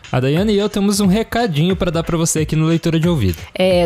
A Daiane e eu temos um recadinho para dar para você aqui no Leitura de Ouvido.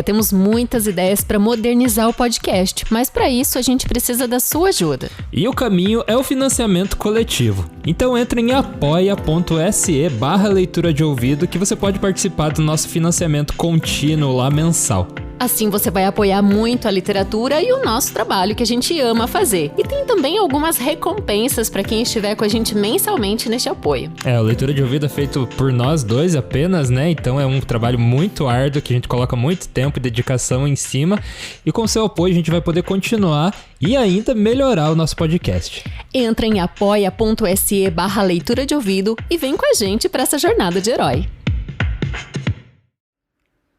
Temos muitas ideias para modernizar o podcast, mas para isso a gente precisa da sua ajuda. E o caminho é o financiamento coletivo. Então entre em apoia.se/leitura de ouvido que você pode participar do nosso financiamento contínuo lá mensal. Assim você vai apoiar muito a literatura e o nosso trabalho que a gente ama fazer. E tem também algumas recompensas para quem estiver com a gente mensalmente neste apoio. O Leitura de Ouvido é feito por nós dois apenas, né? Então é um trabalho muito árduo que a gente coloca muito tempo e dedicação em cima. E com seu apoio a gente vai poder continuar e ainda melhorar o nosso podcast. Entra em apoia.se/leitura de ouvido e vem com a gente para essa jornada de herói.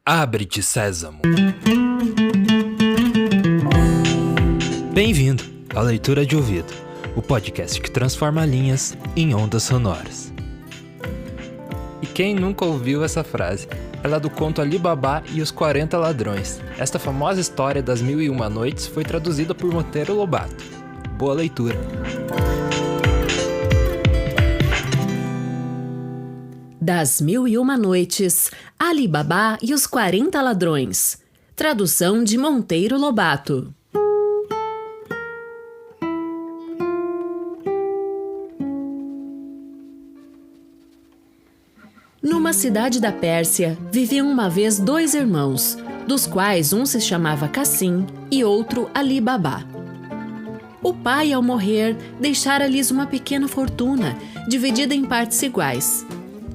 Abre-te, Sésamo. Bem-vindo à Leitura de Ouvido, o podcast que transforma linhas em ondas sonoras. E quem nunca ouviu essa frase? Ela é do conto Ali Babá e os 40 Ladrões. Esta famosa história das 1001 Noites foi traduzida por Monteiro Lobato. Boa leitura! Das 1001 Noites, Ali Babá e os 40 Ladrões. Tradução de Monteiro Lobato. Numa cidade da Pérsia, viviam uma vez 2 irmãos, dos quais um se chamava Cassim e outro Ali Babá. O pai, ao morrer, deixara-lhes uma pequena fortuna, dividida em partes iguais.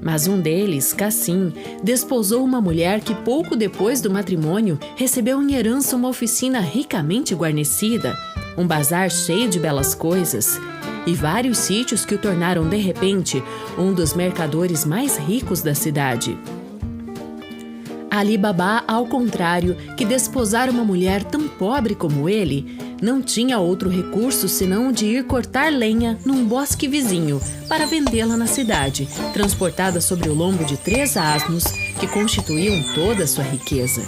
Mas um deles, Cassim, desposou uma mulher que pouco depois do matrimônio recebeu em herança uma oficina ricamente guarnecida, um bazar cheio de belas coisas e vários sítios que o tornaram de repente um dos mercadores mais ricos da cidade. Ali Babá, ao contrário, que desposar uma mulher tão pobre como ele, não tinha outro recurso senão o de ir cortar lenha num bosque vizinho para vendê-la na cidade, transportada sobre o lombo de 3 asnos que constituíam toda a sua riqueza.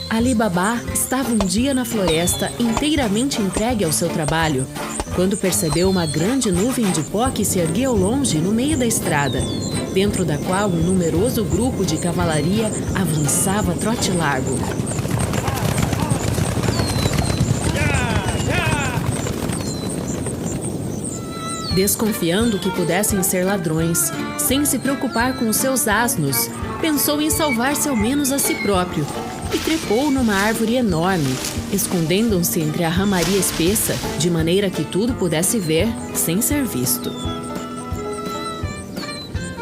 Ali Babá estava um dia na floresta inteiramente entregue ao seu trabalho, quando percebeu uma grande nuvem de pó que se erguia ao longe no meio da estrada, dentro da qual um numeroso grupo de cavalaria avançava a trote largo. Desconfiando que pudessem ser ladrões, sem se preocupar com os seus asnos, pensou em salvar-se ao menos a si próprio e trepou numa árvore enorme, escondendo-se entre a ramaria espessa, de maneira que tudo pudesse ver sem ser visto.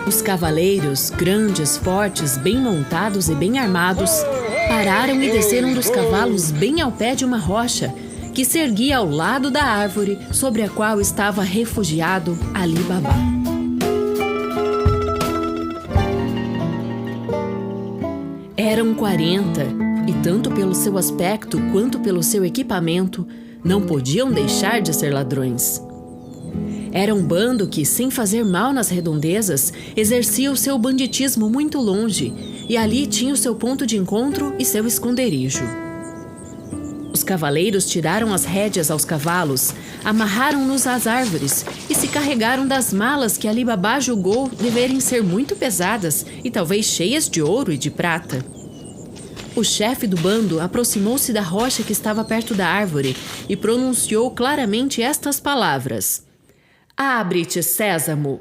Os cavaleiros, grandes, fortes, bem montados e bem armados, pararam e desceram dos cavalos bem ao pé de uma rocha, que se erguia ao lado da árvore sobre a qual estava refugiado Ali Babá. Eram 40, e tanto pelo seu aspecto quanto pelo seu equipamento, não podiam deixar de ser ladrões. Era um bando que, sem fazer mal nas redondezas, exercia o seu banditismo muito longe, e ali tinha o seu ponto de encontro e seu esconderijo. Os cavaleiros tiraram as rédeas aos cavalos, amarraram-nos às árvores e se carregaram das malas que Ali Babá julgou deverem ser muito pesadas e talvez cheias de ouro e de prata. O chefe do bando aproximou-se da rocha que estava perto da árvore e pronunciou claramente estas palavras: "Abre-te, Sésamo!"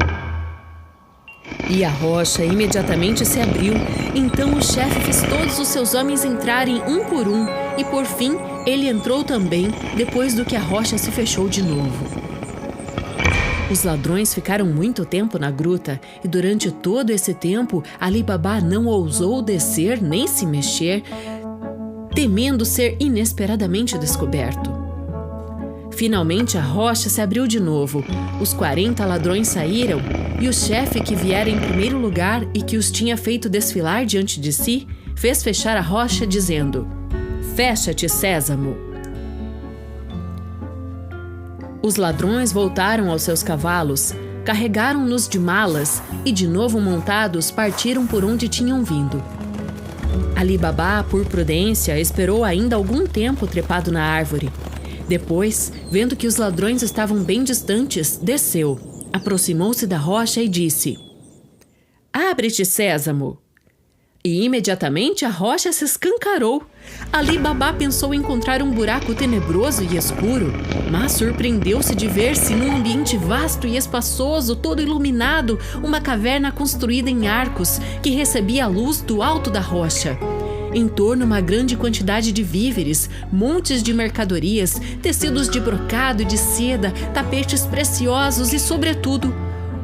E a rocha imediatamente se abriu. Então o chefe fez todos os seus homens entrarem um por um, e por fim ele entrou também, depois do que a rocha se fechou de novo. Os ladrões ficaram muito tempo na gruta, e durante todo esse tempo Ali Babá não ousou descer nem se mexer, temendo ser inesperadamente descoberto. Finalmente a rocha se abriu de novo, os 40 ladrões saíram, e o chefe que viera em primeiro lugar e que os tinha feito desfilar diante de si, fez fechar a rocha dizendo: "Fecha-te, Sésamo!" Os ladrões voltaram aos seus cavalos, carregaram-nos de malas e, de novo montados, partiram por onde tinham vindo. Ali Babá, por prudência, esperou ainda algum tempo trepado na árvore. Depois, vendo que os ladrões estavam bem distantes, desceu, aproximou-se da rocha e disse: Abre-te, Sésamo! E imediatamente a rocha se escancarou. Ali Babá pensou encontrar um buraco tenebroso e escuro, mas surpreendeu-se de ver-se num ambiente vasto e espaçoso, todo iluminado, uma caverna construída em arcos que recebia a luz do alto da rocha. Em torno, uma grande quantidade de víveres, montes de mercadorias, tecidos de brocado e de seda, tapetes preciosos e, sobretudo,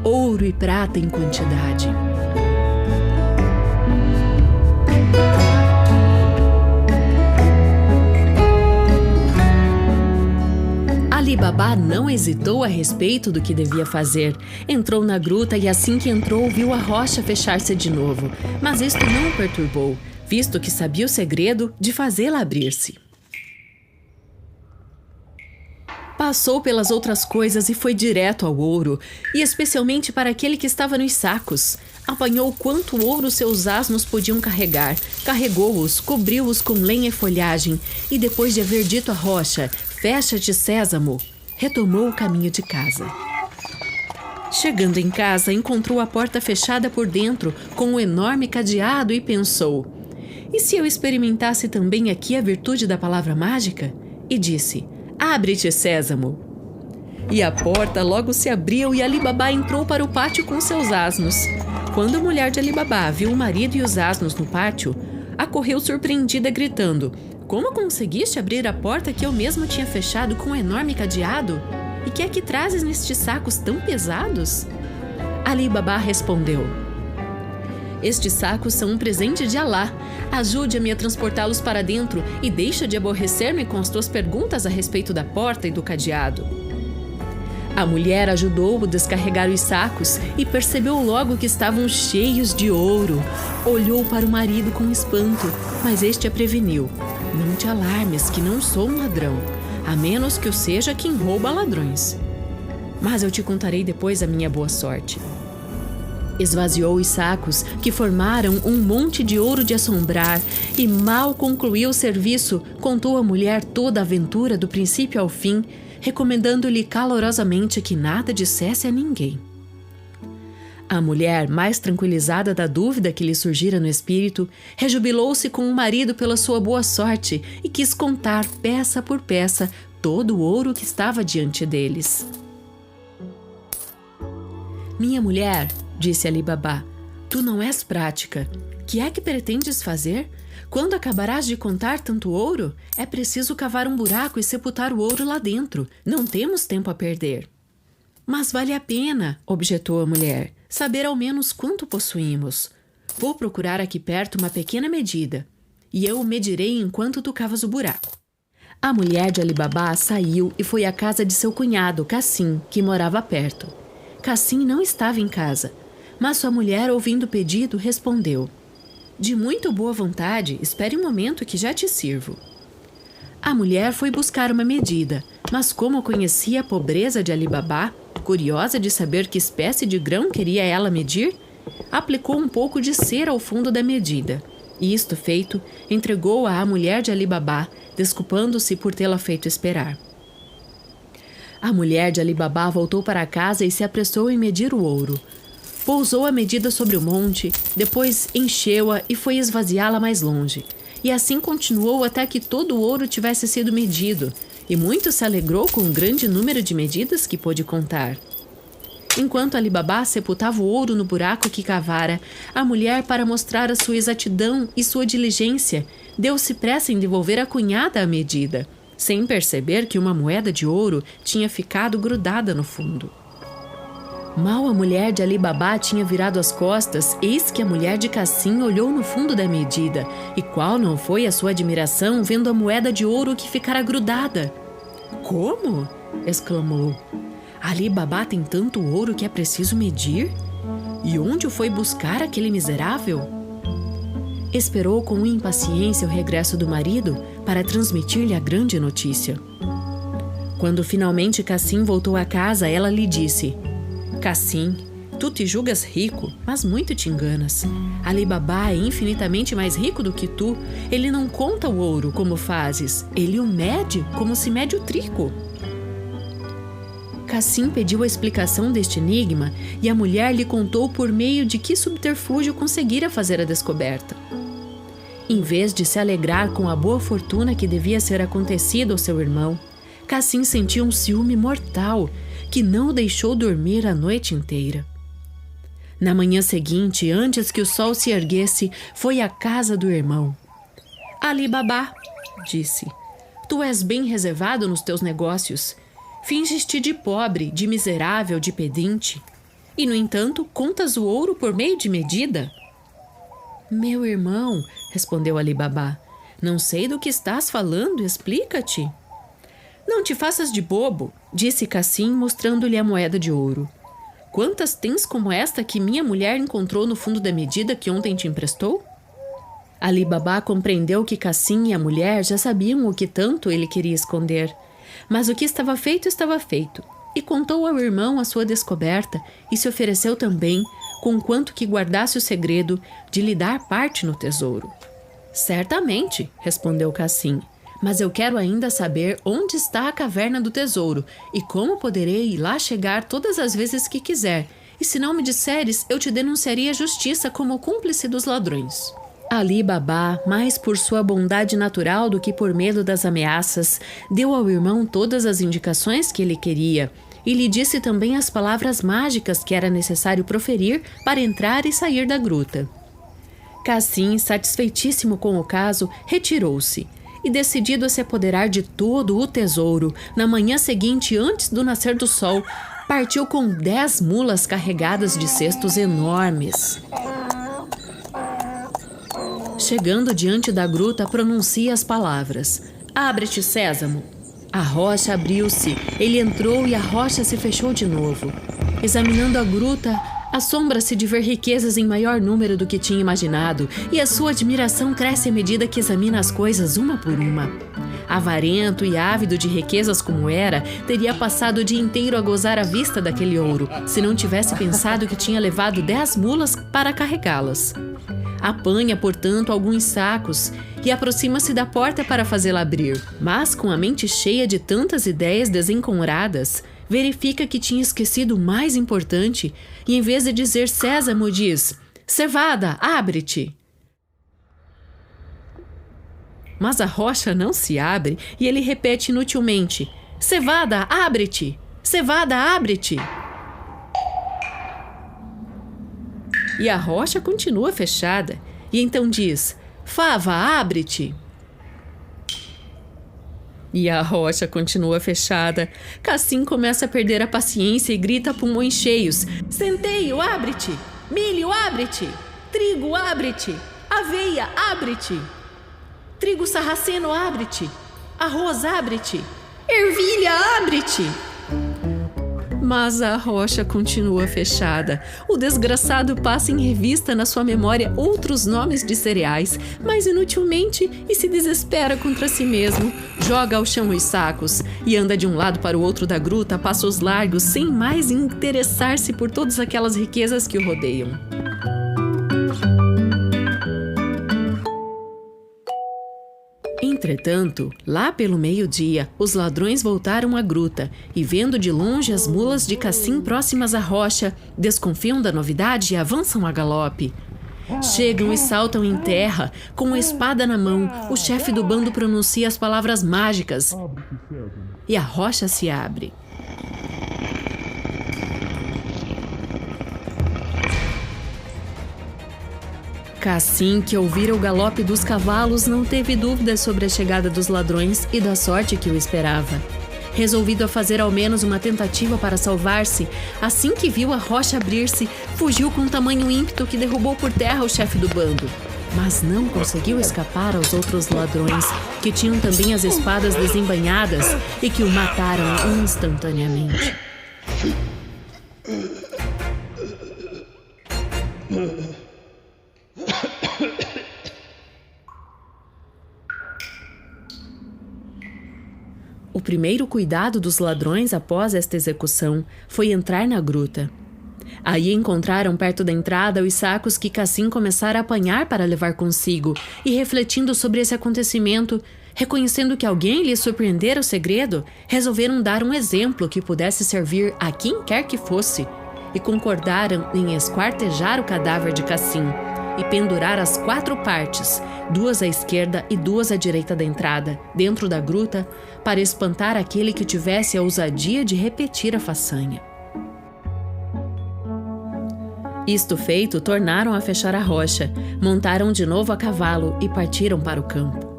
ouro e prata em quantidade. Ali Babá não hesitou a respeito do que devia fazer. Entrou na gruta e assim que entrou viu a rocha fechar-se de novo. Mas isto não o perturbou, visto que sabia o segredo de fazê-la abrir-se. Passou pelas outras coisas e foi direto ao ouro, e especialmente para aquele que estava nos sacos. Apanhou quanto ouro seus asnos podiam carregar, carregou-os, cobriu-os com lenha e folhagem, e depois de haver dito à rocha, fecha-te, Sésamo, retomou o caminho de casa. Chegando em casa, encontrou a porta fechada por dentro, com um enorme cadeado e pensou: e se eu experimentasse também aqui a virtude da palavra mágica? E disse: abre-te, Sésamo! E a porta logo se abriu e Ali Babá entrou para o pátio com seus asnos. Quando a mulher de Ali Babá viu o marido e os asnos no pátio, acorreu surpreendida gritando: como conseguiste abrir a porta que eu mesma tinha fechado com um enorme cadeado? E que é que trazes nestes sacos tão pesados? Ali Babá respondeu: estes sacos são um presente de Alá. Ajude-me a transportá-los para dentro e deixa de aborrecer-me com as tuas perguntas a respeito da porta e do cadeado. A mulher ajudou-o a descarregar os sacos e percebeu logo que estavam cheios de ouro. Olhou para o marido com espanto, mas este a preveniu: não te alarmes, que não sou um ladrão, a menos que eu seja quem rouba ladrões. Mas eu te contarei depois a minha boa sorte. Esvaziou os sacos, que formaram um monte de ouro de assombrar, e mal concluiu o serviço, contou à mulher toda a aventura do princípio ao fim, recomendando-lhe calorosamente que nada dissesse a ninguém. A mulher, mais tranquilizada da dúvida que lhe surgira no espírito, rejubilou-se com o marido pela sua boa sorte e quis contar, peça por peça, todo o ouro que estava diante deles. Minha mulher, disse Ali Babá, tu não és prática. Que é que pretendes fazer? Quando acabarás de contar tanto ouro, é preciso cavar um buraco e sepultar o ouro lá dentro. Não temos tempo a perder. Mas vale a pena, objetou a mulher, saber ao menos quanto possuímos. Vou procurar aqui perto uma pequena medida, e eu o medirei enquanto tu cavas o buraco. A mulher de Ali Babá saiu e foi à casa de seu cunhado, Cassim, que morava perto. Cassim não estava em casa, mas sua mulher, ouvindo o pedido, respondeu: de muito boa vontade, espere um momento que já te sirvo. A mulher foi buscar uma medida, mas como conhecia a pobreza de Ali Babá, curiosa de saber que espécie de grão queria ela medir, aplicou um pouco de cera ao fundo da medida, e isto feito, entregou-a à mulher de Ali Babá, desculpando-se por tê-la feito esperar. A mulher de Ali Babá voltou para casa e se apressou em medir o ouro. Pousou a medida sobre o monte, depois encheu-a e foi esvaziá-la mais longe. E assim continuou até que todo o ouro tivesse sido medido, e muito se alegrou com o grande número de medidas que pôde contar. Enquanto Ali Babá sepultava o ouro no buraco que cavara, a mulher, para mostrar a sua exatidão e sua diligência, deu-se pressa em devolver à cunhada a medida, sem perceber que uma moeda de ouro tinha ficado grudada no fundo. Mal a mulher de Ali Babá tinha virado as costas, eis que a mulher de Cassim olhou no fundo da medida, e qual não foi a sua admiração vendo a moeda de ouro que ficara grudada. Como? Exclamou. Ali Babá tem tanto ouro que é preciso medir? E onde o foi buscar aquele miserável? Esperou com impaciência o regresso do marido para transmitir-lhe a grande notícia. Quando finalmente Cassim voltou a casa, ela lhe disse: Cassim, tu te julgas rico, mas muito te enganas. Ali Babá é infinitamente mais rico do que tu. Ele não conta o ouro como fazes, ele o mede como se mede o trigo. Cassim pediu a explicação deste enigma e a mulher lhe contou por meio de que subterfúgio conseguira fazer a descoberta. Em vez de se alegrar com a boa fortuna que devia ser acontecida ao seu irmão, Cassim sentiu um ciúme mortal que não o deixou dormir a noite inteira. Na manhã seguinte, antes que o sol se erguesse, foi à casa do irmão. Ali Babá, disse, tu és bem reservado nos teus negócios. Finges-te de pobre, de miserável, de pedinte. E, no entanto, contas o ouro por meio de medida? Meu irmão, respondeu Ali Babá, não sei do que estás falando, explica-te. Não te faças de bobo, disse Cassim, mostrando-lhe a moeda de ouro. Quantas tens como esta que minha mulher encontrou no fundo da medida que ontem te emprestou? Ali Babá compreendeu que Cassim e a mulher já sabiam o que tanto ele queria esconder. Mas o que estava feito, e contou ao irmão a sua descoberta e se ofereceu também, conquanto que guardasse o segredo, de lhe dar parte no tesouro. Certamente, respondeu Cassim, mas eu quero ainda saber onde está a caverna do tesouro e como poderei ir lá chegar todas as vezes que quiser, e se não me disseres, eu te denunciarei à justiça como cúmplice dos ladrões. Ali Babá, mais por sua bondade natural do que por medo das ameaças, deu ao irmão todas as indicações que ele queria e lhe disse também as palavras mágicas que era necessário proferir para entrar e sair da gruta. Cassim, satisfeitíssimo com o caso, retirou-se e, decidido a se apoderar de todo o tesouro, na manhã seguinte, antes do nascer do sol, partiu com 10 mulas carregadas de cestos enormes. Chegando diante da gruta, pronuncia as palavras: Abre-te, Sésamo. A rocha abriu-se, ele entrou e a rocha se fechou de novo. Examinando a gruta, assombra-se de ver riquezas em maior número do que tinha imaginado, e a sua admiração cresce à medida que examina as coisas uma por uma. Avarento e ávido de riquezas como era, teria passado o dia inteiro a gozar a vista daquele ouro, se não tivesse pensado que tinha levado 10 mulas para carregá-las. Apanha, portanto, alguns sacos e aproxima-se da porta para fazê-la abrir, mas com a mente cheia de tantas ideias desencontradas, verifica que tinha esquecido o mais importante e, em vez de dizer Sésamo, diz: Cevada, abre-te! Mas a rocha não se abre e ele repete inutilmente: Cevada, abre-te! Cevada, abre-te! E a rocha continua fechada. E então diz: Fava, abre-te! E a rocha continua fechada. Cassim começa a perder a paciência e grita a pulmões cheios: Centeio, abre-te! Milho, abre-te! Trigo, abre-te! Aveia, abre-te! Trigo sarraceno, abre-te! Arroz, abre-te! Ervilha, abre-te! Mas a rocha continua fechada. O desgraçado passa em revista na sua memória outros nomes de cereais, mas inutilmente, e se desespera contra si mesmo. Joga ao chão os sacos e anda de um lado para o outro da gruta a passos largos, sem mais interessar-se por todas aquelas riquezas que o rodeiam. Entretanto, lá pelo meio-dia, os ladrões voltaram à gruta e, vendo de longe as mulas de Cassim próximas à rocha, desconfiam da novidade e avançam a galope. Chegam e saltam em terra. Com a espada na mão, o chefe do bando pronuncia as palavras mágicas e a rocha se abre. Cassim, que ouvira o galope dos cavalos, não teve dúvidas sobre a chegada dos ladrões e da sorte que o esperava. Resolvido a fazer ao menos uma tentativa para salvar-se, assim que viu a rocha abrir-se, fugiu com tamanho ímpeto que derrubou por terra o chefe do bando. Mas não conseguiu escapar aos outros ladrões, que tinham também as espadas desembainhadas e que o mataram instantaneamente. O primeiro cuidado dos ladrões após esta execução foi entrar na gruta. Aí encontraram perto da entrada os sacos que Cassim começara a apanhar para levar consigo, e refletindo sobre esse acontecimento, reconhecendo que alguém lhes surpreendera o segredo, resolveram dar um exemplo que pudesse servir a quem quer que fosse e concordaram em esquartejar o cadáver de Cassim e pendurar as 4 partes, 2 à esquerda e 2 à direita da entrada, dentro da gruta, para espantar aquele que tivesse a ousadia de repetir a façanha. Isto feito, tornaram a fechar a rocha, montaram de novo a cavalo e partiram para o campo.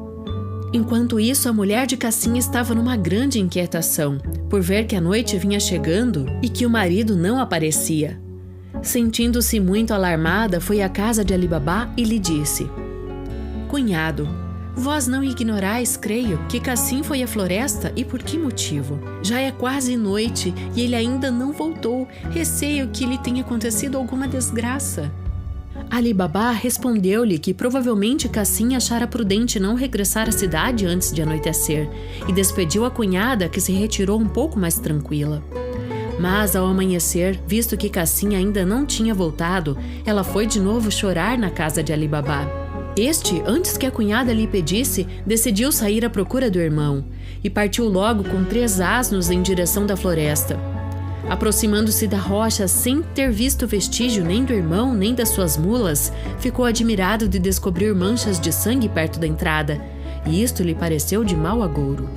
Enquanto isso, a mulher de Cassim estava numa grande inquietação, por ver que a noite vinha chegando e que o marido não aparecia. Sentindo-se muito alarmada, foi à casa de Ali Babá e lhe disse: Cunhado, vós não ignorais, creio, que Cassim foi à floresta e por que motivo? Já é quase noite e ele ainda não voltou. Receio que lhe tenha acontecido alguma desgraça. Ali Babá respondeu-lhe que provavelmente Cassim achara prudente não regressar à cidade antes de anoitecer e despediu a cunhada, que se retirou um pouco mais tranquila. Mas ao amanhecer, visto que Cassim ainda não tinha voltado, ela foi de novo chorar na casa de Ali Babá. Este, antes que a cunhada lhe pedisse, decidiu sair à procura do irmão e partiu logo com 3 asnos em direção da floresta. Aproximando-se da rocha sem ter visto vestígio nem do irmão nem das suas mulas, ficou admirado de descobrir manchas de sangue perto da entrada, e isto lhe pareceu de mau agouro.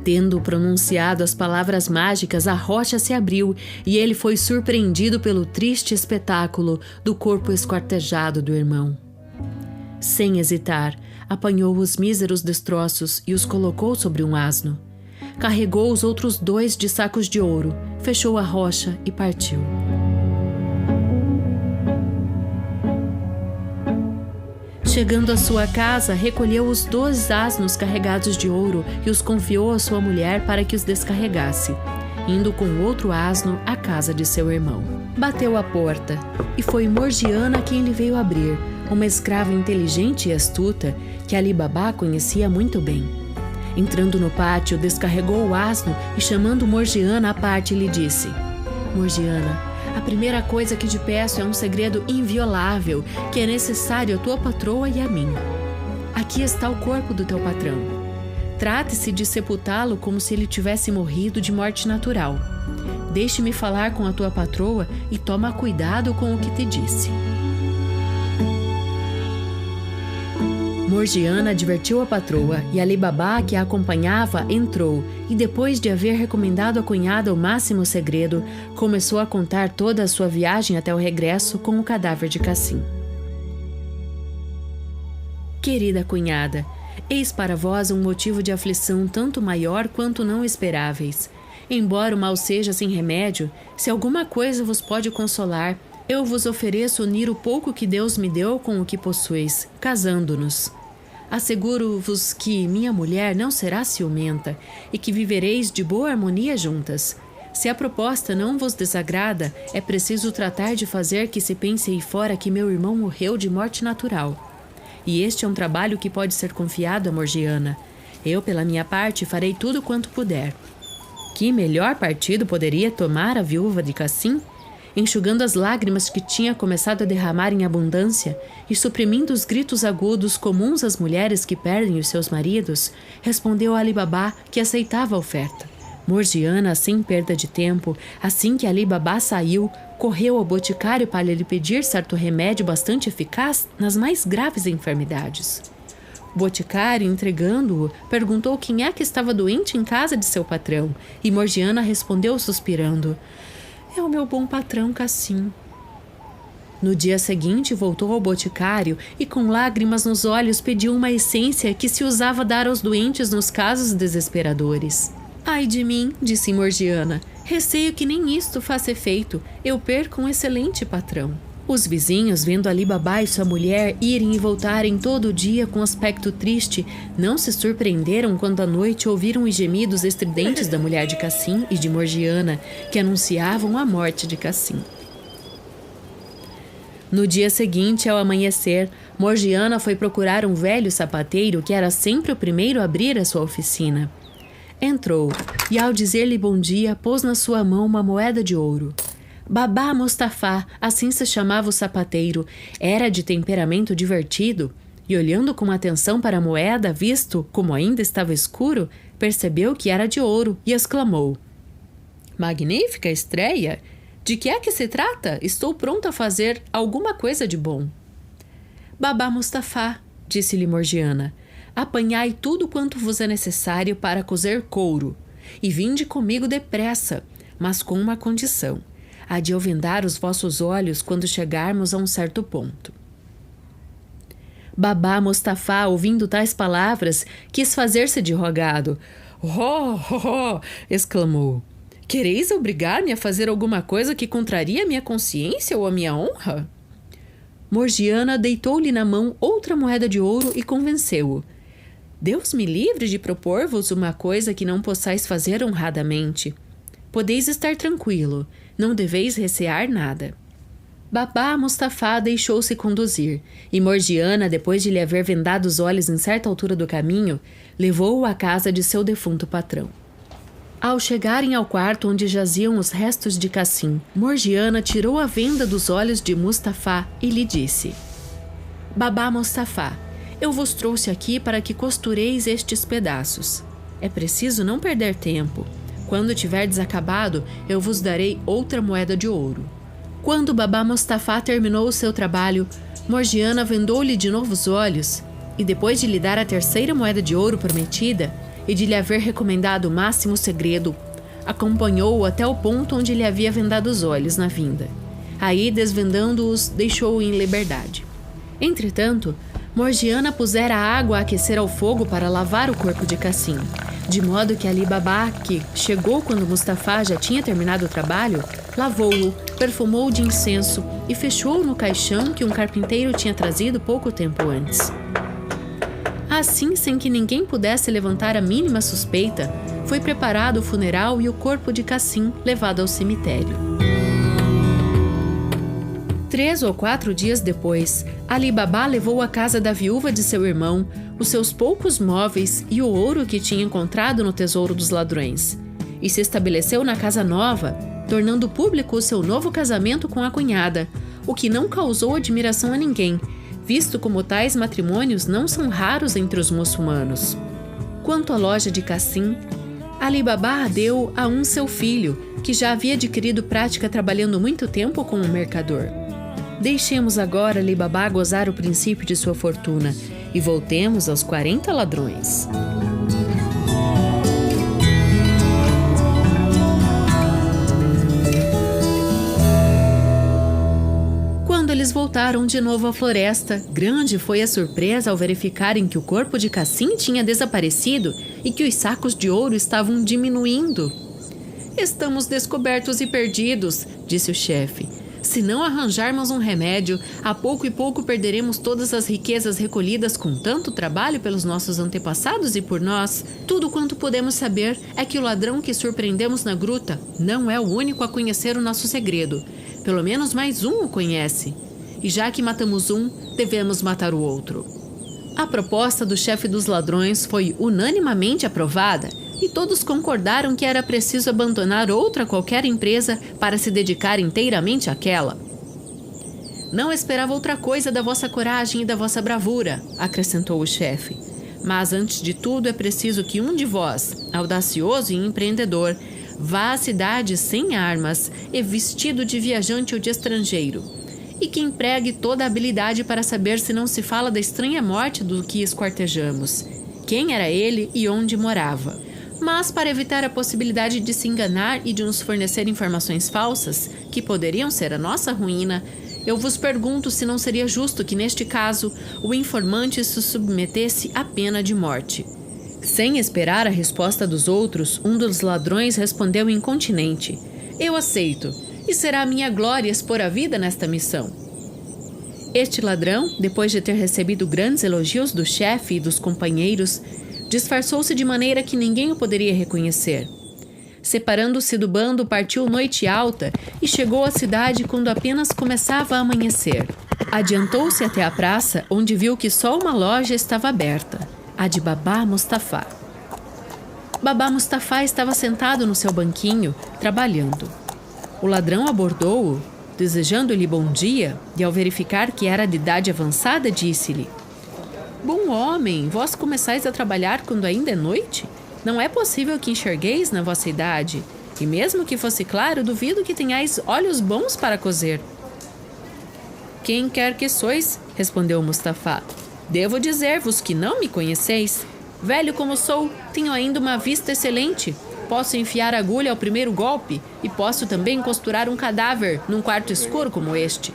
Tendo pronunciado as palavras mágicas, a rocha se abriu e ele foi surpreendido pelo triste espetáculo do corpo esquartejado do irmão. Sem hesitar, apanhou os míseros destroços e os colocou sobre um asno. Carregou os outros 2 de sacos de ouro, fechou a rocha e partiu. Chegando à sua casa, recolheu os 2 asnos carregados de ouro e os confiou à sua mulher para que os descarregasse, indo com o outro asno à casa de seu irmão. Bateu à porta e foi Morgiana quem lhe veio abrir, uma escrava inteligente e astuta que Ali Babá conhecia muito bem. Entrando no pátio, descarregou o asno e, chamando Morgiana à parte, lhe disse: Morgiana, a primeira coisa que te peço é um segredo inviolável que é necessário à tua patroa e a mim. Aqui está o corpo do teu patrão. Trate-se de sepultá-lo como se ele tivesse morrido de morte natural. Deixe-me falar com a tua patroa e toma cuidado com o que te disse. Morgiana advertiu a patroa e Ali Babá, que a acompanhava, entrou e, depois de haver recomendado à cunhada o máximo segredo, começou a contar toda a sua viagem até o regresso com o cadáver de Cassim. Querida cunhada, eis para vós um motivo de aflição tanto maior quanto não esperáveis. Embora o mal seja sem remédio, se alguma coisa vos pode consolar, eu vos ofereço unir o pouco que Deus me deu com o que possuis, casando-nos. Asseguro-vos que minha mulher não será ciumenta e que vivereis de boa harmonia juntas. Se a proposta não vos desagrada, é preciso tratar de fazer que se pense aí fora que meu irmão morreu de morte natural. E este é um trabalho que pode ser confiado a Morgiana. Eu, pela minha parte, farei tudo quanto puder. Que melhor partido poderia tomar a viúva de Cassim? Enxugando as lágrimas que tinha começado a derramar em abundância e suprimindo os gritos agudos comuns às mulheres que perdem os seus maridos, respondeu a Ali Babá que aceitava a oferta. Morgiana, sem perda de tempo, assim que Ali Babá saiu, correu ao boticário para lhe pedir certo remédio bastante eficaz nas mais graves enfermidades. O boticário, entregando-o, perguntou quem é que estava doente em casa de seu patrão, e Morgiana respondeu suspirando: é o meu bom patrão Cassim. No dia seguinte, voltou ao boticário e, com lágrimas nos olhos, pediu uma essência que se usava dar aos doentes nos casos desesperadores. Ai de mim, disse Morgiana, receio que nem isto faça efeito. Eu perco um excelente patrão. Os vizinhos, vendo Ali Babá e sua mulher irem e voltarem todo o dia com aspecto triste, não se surpreenderam quando à noite ouviram os gemidos estridentes da mulher de Cassim e de Morgiana, que anunciavam a morte de Cassim. No dia seguinte, ao amanhecer, Morgiana foi procurar um velho sapateiro que era sempre o primeiro a abrir a sua oficina. Entrou e, ao dizer-lhe bom dia, pôs na sua mão uma moeda de ouro. Babá Mostafá, assim se chamava o sapateiro, era de temperamento divertido e, olhando com atenção para a moeda, visto como ainda estava escuro, percebeu que era de ouro e exclamou: "Magnífica estreia! De que é que se trata? Estou pronto a fazer alguma coisa de bom." "Babá Mustafá", disse-lhe Morgiana, "apanhai tudo quanto vos é necessário para cozer couro, e vinde comigo depressa, mas com uma condição: há de eu vendar os vossos olhos quando chegarmos a um certo ponto." Babá Mustafá, ouvindo tais palavras, quis fazer-se de rogado. "Oh, oh, oh!" exclamou. "Quereis obrigar-me a fazer alguma coisa que contraria a minha consciência ou a minha honra?" Morgiana deitou-lhe na mão outra moeda de ouro e convenceu-o. "Deus me livre de propor-vos uma coisa que não possais fazer honradamente. Podeis estar tranquilo, não deveis recear nada." Babá Mustafá deixou-se conduzir, e Morgiana, depois de lhe haver vendado os olhos em certa altura do caminho, levou-o à casa de seu defunto patrão. Ao chegarem ao quarto onde jaziam os restos de Cassim, Morgiana tirou a venda dos olhos de Mustafá e lhe disse: "Babá Mustafá, eu vos trouxe aqui para que costureis estes pedaços. É preciso não perder tempo. Quando tiverdes acabado, eu vos darei outra moeda de ouro." Quando Babá Mustafá terminou o seu trabalho, Morgiana vendou-lhe de novo os olhos, e depois de lhe dar a terceira moeda de ouro prometida e de lhe haver recomendado o máximo segredo, acompanhou-o até o ponto onde lhe havia vendado os olhos na vinda. Aí, desvendando-os, deixou-o em liberdade. Entretanto, Morgiana pusera a água a aquecer ao fogo para lavar o corpo de Cassim, de modo que Ali Babá, que chegou quando Mustafá já tinha terminado o trabalho, lavou-o, perfumou-o de incenso e fechou-o no caixão que um carpinteiro tinha trazido pouco tempo antes. Assim, sem que ninguém pudesse levantar a mínima suspeita, foi preparado o funeral e o corpo de Cassim levado ao cemitério. 3 ou 4 dias depois, Ali Babá levou à casa da viúva de seu irmão os seus poucos móveis e o ouro que tinha encontrado no tesouro dos ladrões, e se estabeleceu na casa nova, tornando público o seu novo casamento com a cunhada, o que não causou admiração a ninguém, visto como tais matrimônios não são raros entre os muçulmanos. Quanto à loja de Cassim, Ali Babá a deu a um seu filho, que já havia adquirido prática trabalhando muito tempo como um mercador. Deixemos agora Ali Babá gozar o princípio de sua fortuna e voltemos aos 40 ladrões. Quando eles voltaram de novo à floresta, grande foi a surpresa ao verificarem que o corpo de Cassim tinha desaparecido e que os sacos de ouro estavam diminuindo. "Estamos descobertos e perdidos", disse o chefe. "Se não arranjarmos um remédio, a pouco e pouco perderemos todas as riquezas recolhidas com tanto trabalho pelos nossos antepassados e por nós. Tudo quanto podemos saber é que o ladrão que surpreendemos na gruta não é o único a conhecer o nosso segredo. Pelo menos mais um o conhece. E já que matamos um, devemos matar o outro." A proposta do chefe dos ladrões foi unanimemente aprovada e todos concordaram que era preciso abandonar outra qualquer empresa para se dedicar inteiramente àquela. "Não esperava outra coisa da vossa coragem e da vossa bravura", acrescentou o chefe. "Mas antes de tudo é preciso que um de vós, audacioso e empreendedor, vá à cidade sem armas e vestido de viajante ou de estrangeiro, e que empregue toda a habilidade para saber se não se fala da estranha morte do que esquartejamos, quem era ele e onde morava. Mas para evitar a possibilidade de se enganar e de nos fornecer informações falsas, que poderiam ser a nossa ruína, eu vos pergunto se não seria justo que, neste caso, o informante se submetesse à pena de morte." Sem esperar a resposta dos outros, um dos ladrões respondeu incontinenti: "Eu aceito, e será minha glória expor a vida nesta missão." Este ladrão, depois de ter recebido grandes elogios do chefe e dos companheiros, disfarçou-se de maneira que ninguém o poderia reconhecer. Separando-se do bando, partiu noite alta e chegou à cidade quando apenas começava a amanhecer. Adiantou-se até a praça, onde viu que só uma loja estava aberta, a de Babá Mustafá. Babá Mustafá estava sentado no seu banquinho, trabalhando. O ladrão abordou-o, desejando-lhe bom dia, e ao verificar que era de idade avançada, disse-lhe: Bom homem, vós começais a trabalhar quando ainda é noite? Não é possível que enxergueis na vossa idade. E mesmo que fosse claro, duvido que tenhais olhos bons para cozer. Quem quer que sois, respondeu Mustafá. Devo dizer-vos que não me conheceis. Velho como sou, tenho ainda uma vista excelente. Posso enfiar agulha ao primeiro golpe e posso também costurar um cadáver num quarto escuro como este.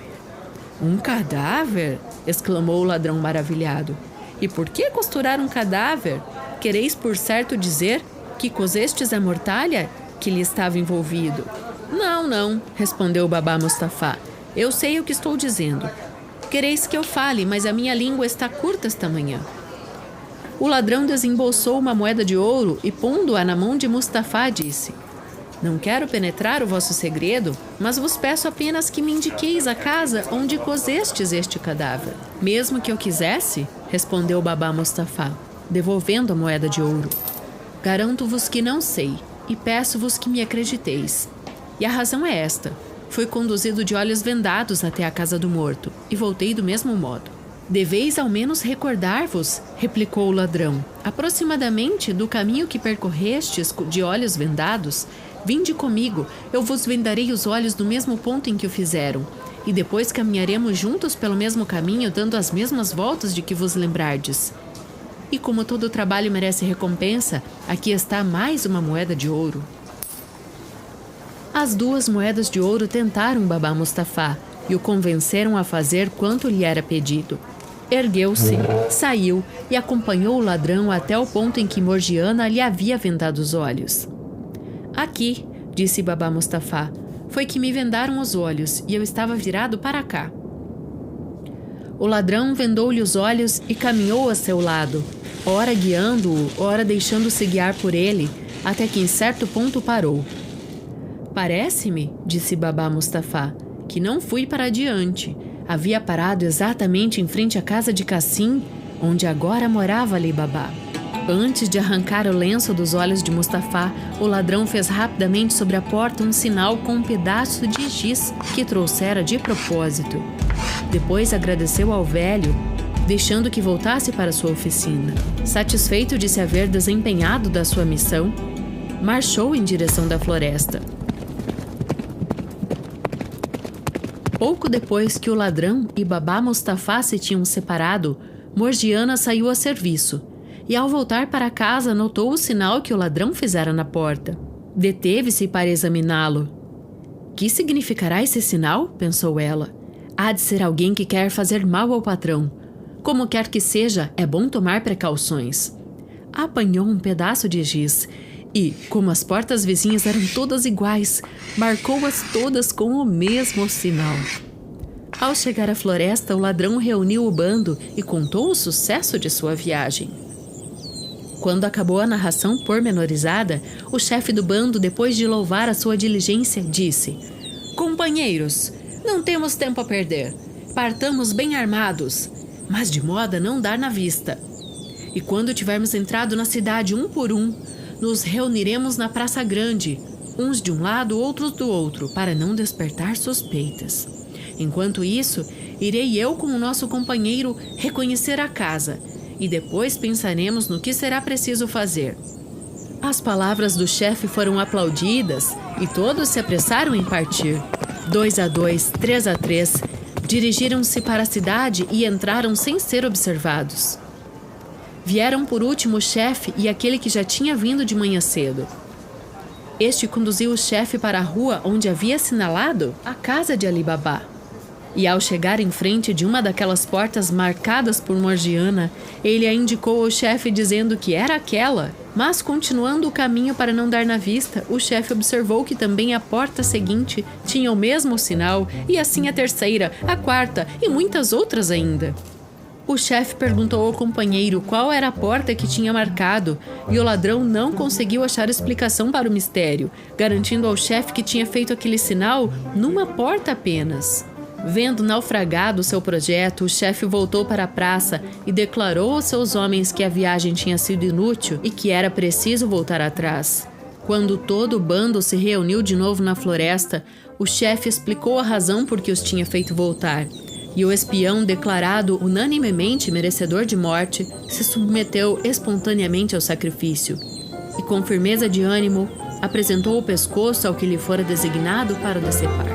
Um cadáver? Exclamou o ladrão maravilhado. E por que costurar um cadáver? Quereis por certo dizer que cozestes a mortalha que lhe estava envolvido? Não, respondeu o babá Mustafá. Eu sei o que estou dizendo. Quereis que eu fale, mas a minha língua está curta esta manhã. O ladrão desembolsou uma moeda de ouro e, pondo-a na mão de Mustafá, disse: Não quero penetrar o vosso segredo, mas vos peço apenas que me indiqueis a casa onde cozestes este cadáver. Mesmo que eu quisesse, respondeu o babá Mustafá, devolvendo a moeda de ouro. Garanto-vos que não sei, e peço-vos que me acrediteis. E a razão é esta: fui conduzido de olhos vendados até a casa do morto, e voltei do mesmo modo. Deveis ao menos recordar-vos, replicou o ladrão, aproximadamente do caminho que percorrestes de olhos vendados. Vinde comigo, eu vos vendarei os olhos no mesmo ponto em que o fizeram, e depois caminharemos juntos pelo mesmo caminho, dando as mesmas voltas de que vos lembrardes. E como todo trabalho merece recompensa, aqui está mais uma moeda de ouro. As 2 moedas de ouro tentaram babá Mustafá e o convenceram a fazer quanto lhe era pedido. Ergueu-se, saiu e acompanhou o ladrão até o ponto em que Morgiana lhe havia vendado os olhos. Aqui, disse babá Mustafá, foi que me vendaram os olhos e eu estava virado para cá. O ladrão vendou-lhe os olhos e caminhou a seu lado, ora guiando-o, ora deixando-se guiar por ele, até que em certo ponto parou. Parece-me, disse babá Mustafá, que não fui para adiante. Havia parado exatamente em frente à casa de Cassim, onde agora morava Ali Babá. Antes de arrancar o lenço dos olhos de Mustafá, o ladrão fez rapidamente sobre a porta um sinal com um pedaço de giz que trouxera de propósito. Depois agradeceu ao velho, deixando que voltasse para sua oficina. Satisfeito de se haver desempenhado da sua missão, marchou em direção da floresta. Pouco depois que o ladrão e babá Mustafá se tinham separado, Morgiana saiu a serviço e, ao voltar para casa, notou o sinal que o ladrão fizera na porta. Deteve-se para examiná-lo. Que significará esse sinal? Pensou ela. Há de ser alguém que quer fazer mal ao patrão. Como quer que seja, é bom tomar precauções. Apanhou um pedaço de giz e, como as portas vizinhas eram todas iguais, marcou-as todas com o mesmo sinal. Ao chegar à floresta, o ladrão reuniu o bando e contou o sucesso de sua viagem. Quando acabou a narração pormenorizada, o chefe do bando, depois de louvar a sua diligência, disse: Companheiros, não temos tempo a perder. Partamos bem armados, mas de modo a não dar na vista. E quando tivermos entrado na cidade um por um, nos reuniremos na Praça Grande, uns de um lado, outros do outro, para não despertar suspeitas. Enquanto isso, irei eu com o nosso companheiro reconhecer a casa, e depois pensaremos no que será preciso fazer. As palavras do chefe foram aplaudidas e todos se apressaram em partir. 2 a 2, 3 a 3, dirigiram-se para a cidade e entraram sem ser observados. Vieram por último o chefe e aquele que já tinha vindo de manhã cedo. Este conduziu o chefe para a rua onde havia assinalado a casa de Ali Babá. E ao chegar em frente de uma daquelas portas marcadas por Morgiana, ele a indicou ao chefe dizendo que era aquela. Mas, continuando o caminho para não dar na vista, o chefe observou que também a porta seguinte tinha o mesmo sinal, e assim a terceira, a quarta e muitas outras ainda. O chefe perguntou ao companheiro qual era a porta que tinha marcado, e o ladrão não conseguiu achar explicação para o mistério, garantindo ao chefe que tinha feito aquele sinal numa porta apenas. Vendo naufragado seu projeto, o chefe voltou para a praça e declarou aos seus homens que a viagem tinha sido inútil e que era preciso voltar atrás. Quando todo o bando se reuniu de novo na floresta, o chefe explicou a razão por que os tinha feito voltar. e o espião, declarado unanimemente merecedor de morte, se submeteu espontaneamente ao sacrifício e, com firmeza de ânimo, apresentou o pescoço ao que lhe fora designado para o decepar.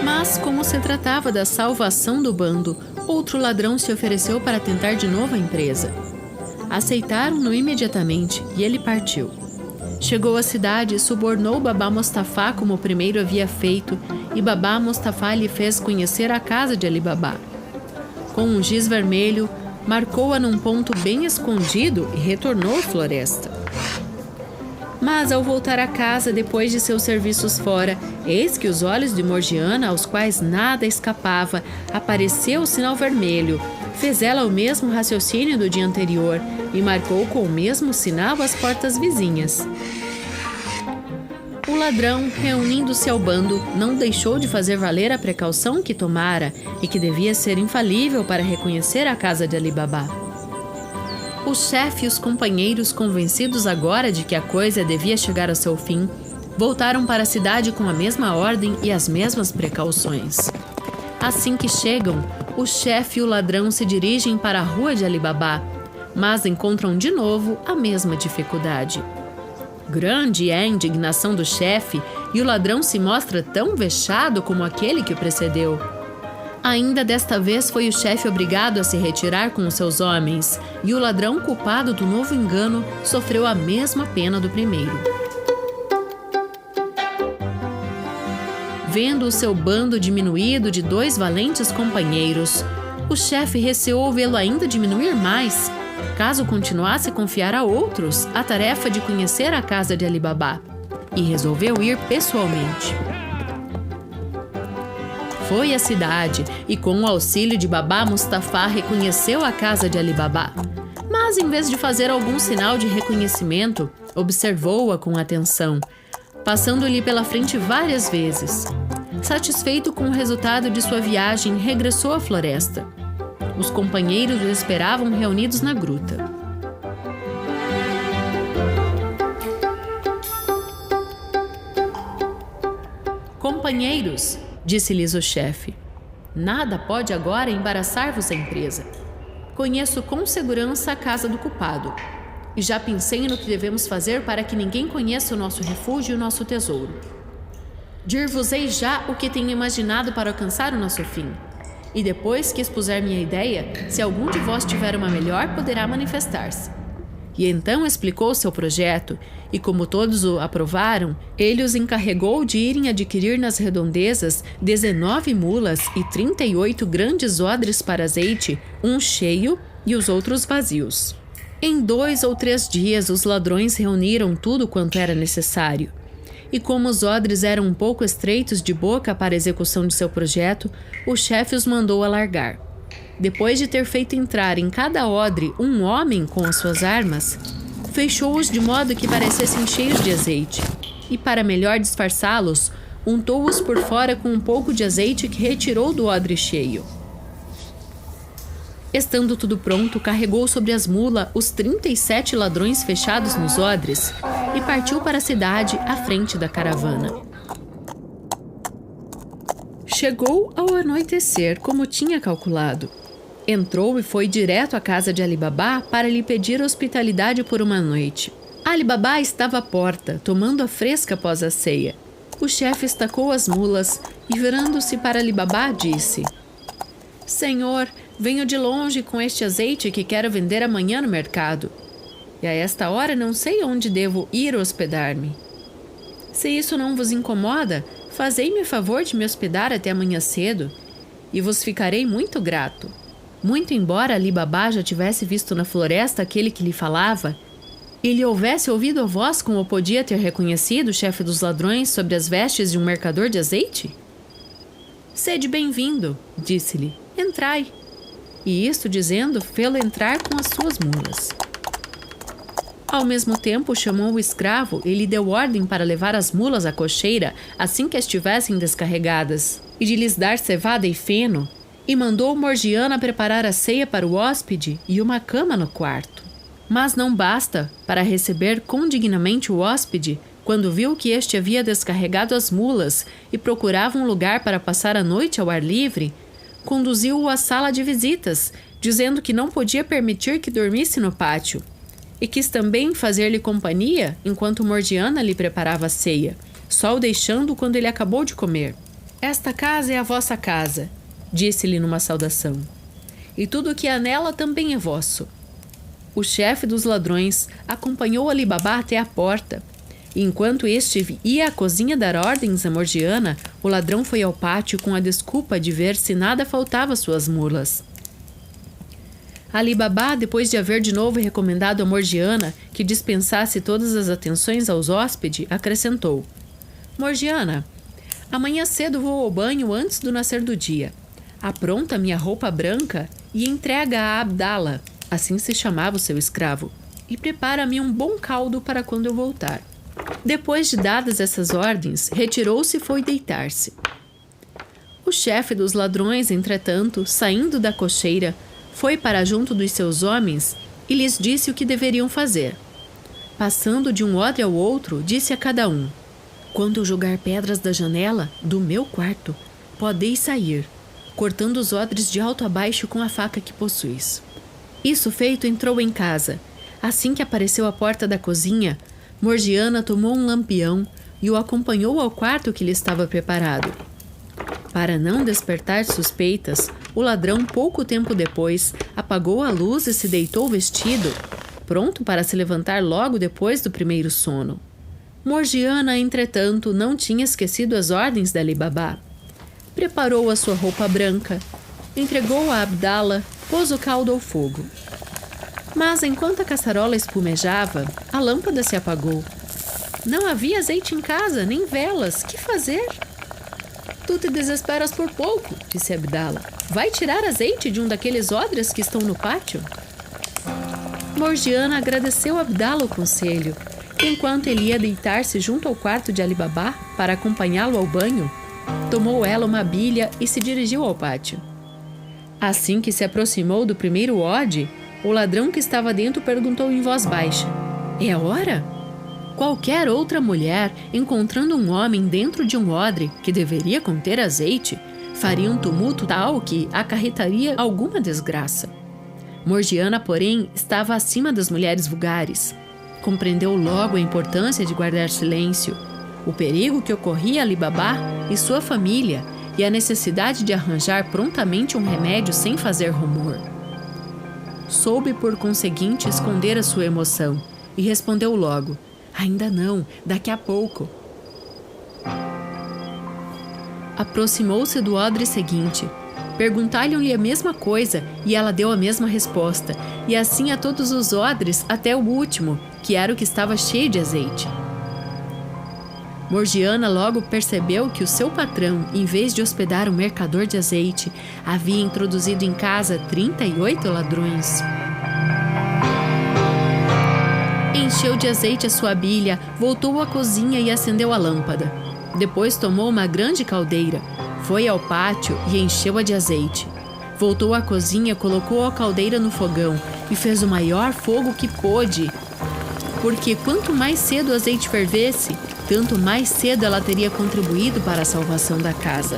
Mas, como se tratava da salvação do bando, outro ladrão se ofereceu para tentar de novo a empresa. Aceitaram-no imediatamente e ele partiu. Chegou à cidade e subornou Babá Mostafá como o primeiro havia feito, e Babá Mostafá lhe fez conhecer a casa de Ali Babá. Com um giz vermelho, marcou-a num ponto bem escondido e retornou à floresta. Mas ao voltar à casa depois de seus serviços fora, eis que os olhos de Morgiana, aos quais nada escapava, apareceu o sinal vermelho. Fez ela o mesmo raciocínio do dia anterior e marcou com o mesmo sinal as portas vizinhas. O ladrão, reunindo-se ao bando, não deixou de fazer valer a precaução que tomara e que devia ser infalível para reconhecer a casa de Ali Babá. O chefe e os companheiros, convencidos agora de que a coisa devia chegar ao seu fim, voltaram para a cidade com a mesma ordem e as mesmas precauções. Assim que chegam, o chefe e o ladrão se dirigem para a rua de Ali Babá, mas encontram de novo a mesma dificuldade. Grande é a indignação do chefe e o ladrão se mostra tão vexado como aquele que o precedeu. Ainda desta vez foi o chefe obrigado a se retirar com os seus homens, e o ladrão culpado do novo engano sofreu a mesma pena do primeiro. Vendo o seu bando diminuído de 2 valentes companheiros, o chefe receou vê-lo ainda diminuir mais, caso continuasse a confiar a outros a tarefa de conhecer a casa de Ali Babá, e resolveu ir pessoalmente. Foi à cidade e, com o auxílio de Babá Mostafá, reconheceu a casa de Ali Babá. Mas, em vez de fazer algum sinal de reconhecimento, observou-a com atenção, passando-lhe pela frente várias vezes. Satisfeito com o resultado de sua viagem, regressou à floresta. Os companheiros o esperavam reunidos na gruta. Companheiros, disse-lhes o chefe, nada pode agora embaraçar-vos a empresa. Conheço com segurança a casa do culpado e já pensei no que devemos fazer para que ninguém conheça o nosso refúgio e o nosso tesouro. Dir-vos-ei já o que tenho imaginado para alcançar o nosso fim. E depois que expuser minha ideia, se algum de vós tiver uma melhor, poderá manifestar-se. E então explicou seu projeto, e como todos o aprovaram, ele os encarregou de irem adquirir nas redondezas 19 mulas e 38 grandes odres para azeite, um cheio e os outros vazios. Em 2 ou 3 dias, os ladrões reuniram tudo quanto era necessário. E como os odres eram um pouco estreitos de boca para a execução de seu projeto, o chefe os mandou alargar. Depois de ter feito entrar em cada odre um homem com as suas armas, fechou-os de modo que parecessem cheios de azeite, e para melhor disfarçá-los, untou-os por fora com um pouco de azeite que retirou do odre cheio. Estando tudo pronto, carregou sobre as mulas os 37 ladrões fechados nos odres e partiu para a cidade à frente da caravana. Chegou ao anoitecer, como tinha calculado. Entrou e foi direto à casa de Ali Babá para lhe pedir hospitalidade por uma noite. Ali Babá estava à porta, tomando a fresca após a ceia. O chefe estacou as mulas e, virando-se para Ali Babá, disse: Senhor, venho de longe com este azeite que quero vender amanhã no mercado. E a esta hora não sei onde devo ir hospedar-me. Se isso não vos incomoda, fazei-me o favor de me hospedar até amanhã cedo, e vos ficarei muito grato. Muito embora Ali Babá já tivesse visto na floresta aquele que lhe falava, e lhe houvesse ouvido a voz como podia ter reconhecido o chefe dos ladrões sobre as vestes de um mercador de azeite? Sede bem-vindo, disse-lhe, entrai. E isto dizendo, fê-lo entrar com as suas mulas. Ao mesmo tempo, chamou o escravo e lhe deu ordem para levar as mulas à cocheira assim que estivessem descarregadas, e de lhes dar cevada e feno, e mandou Morgiana preparar a ceia para o hóspede e uma cama no quarto. Mas não basta, para receber condignamente o hóspede, Quando viu que este havia descarregado as mulas e procurava um lugar para passar a noite ao ar livre, conduziu-o à sala de visitas, dizendo que não podia permitir que dormisse no pátio, e quis também fazer-lhe companhia enquanto Morgiana lhe preparava a ceia, só o deixando quando ele acabou de comer. Esta casa é a vossa casa, disse-lhe numa saudação, e tudo o que há nela também é vosso. O chefe dos ladrões acompanhou Ali Baba até a porta, e enquanto este ia à cozinha dar ordens a Morgiana, o ladrão foi ao pátio com a desculpa de ver se nada faltava às suas mulas. Ali Baba, depois de haver de novo recomendado a Morgiana que dispensasse todas as atenções aos hóspedes, acrescentou: Morgiana, amanhã cedo vou ao banho antes do nascer do dia. Apronta minha roupa branca e entrega a Abdala, assim se chamava o seu escravo, e prepara-me um bom caldo para quando eu voltar. Depois de dadas essas ordens, retirou-se e foi deitar-se. O chefe dos ladrões, entretanto, saindo da cocheira, foi para junto dos seus homens e lhes disse o que deveriam fazer. Passando de um odre ao outro, disse a cada um: quando eu jogar pedras da janela do meu quarto, podeis sair, cortando os odres de alto a baixo com a faca que possuis. Isso feito, entrou em casa. Assim que apareceu à porta da cozinha, Morgiana tomou um lampião e o acompanhou ao quarto que lhe estava preparado. Para não despertar suspeitas, o ladrão, pouco tempo depois, apagou a luz e se deitou vestido, pronto para se levantar logo depois do primeiro sono. Morgiana, entretanto, não tinha esquecido as ordens de Ali Baba. Preparou a sua roupa branca, entregou a Abdala, pôs o caldo ao fogo. Mas enquanto a caçarola espumejava, a lâmpada se apagou. Não havia azeite em casa, nem velas. Que fazer? Tu te desesperas por pouco, disse Abdala. Vai tirar azeite de um daqueles odres que estão no pátio? Morgiana agradeceu a Abdala o conselho. Enquanto ele ia deitar-se junto ao quarto de Ali Baba para acompanhá-lo ao banho, tomou ela uma bilha e se dirigiu ao pátio. Assim que se aproximou do primeiro ode, o ladrão que estava dentro perguntou em voz baixa: é a hora? Qualquer outra mulher, encontrando um homem dentro de um odre que deveria conter azeite, faria um tumulto tal que acarretaria alguma desgraça. Morgiana, porém, estava acima das mulheres vulgares. Compreendeu logo a importância de guardar silêncio, o perigo que ocorria a Ali Baba e sua família e a necessidade de arranjar prontamente um remédio sem fazer rumor. Soube, por conseguinte, esconder a sua emoção e respondeu logo: ainda não, daqui a pouco. Aproximou-se do odre seguinte. Perguntaram-lhe a mesma coisa e ela deu a mesma resposta, e assim a todos os odres até o último, que era o que estava cheio de azeite. Morgiana logo percebeu que o seu patrão, em vez de hospedar um mercador de azeite, havia introduzido em casa 38 ladrões. Encheu de azeite a sua bilha, voltou à cozinha e acendeu a lâmpada. Depois tomou uma grande caldeira, foi ao pátio e encheu-a de azeite. Voltou à cozinha, colocou a caldeira no fogão e fez o maior fogo que pôde, porque quanto mais cedo o azeite fervesse, tanto mais cedo ela teria contribuído para a salvação da casa.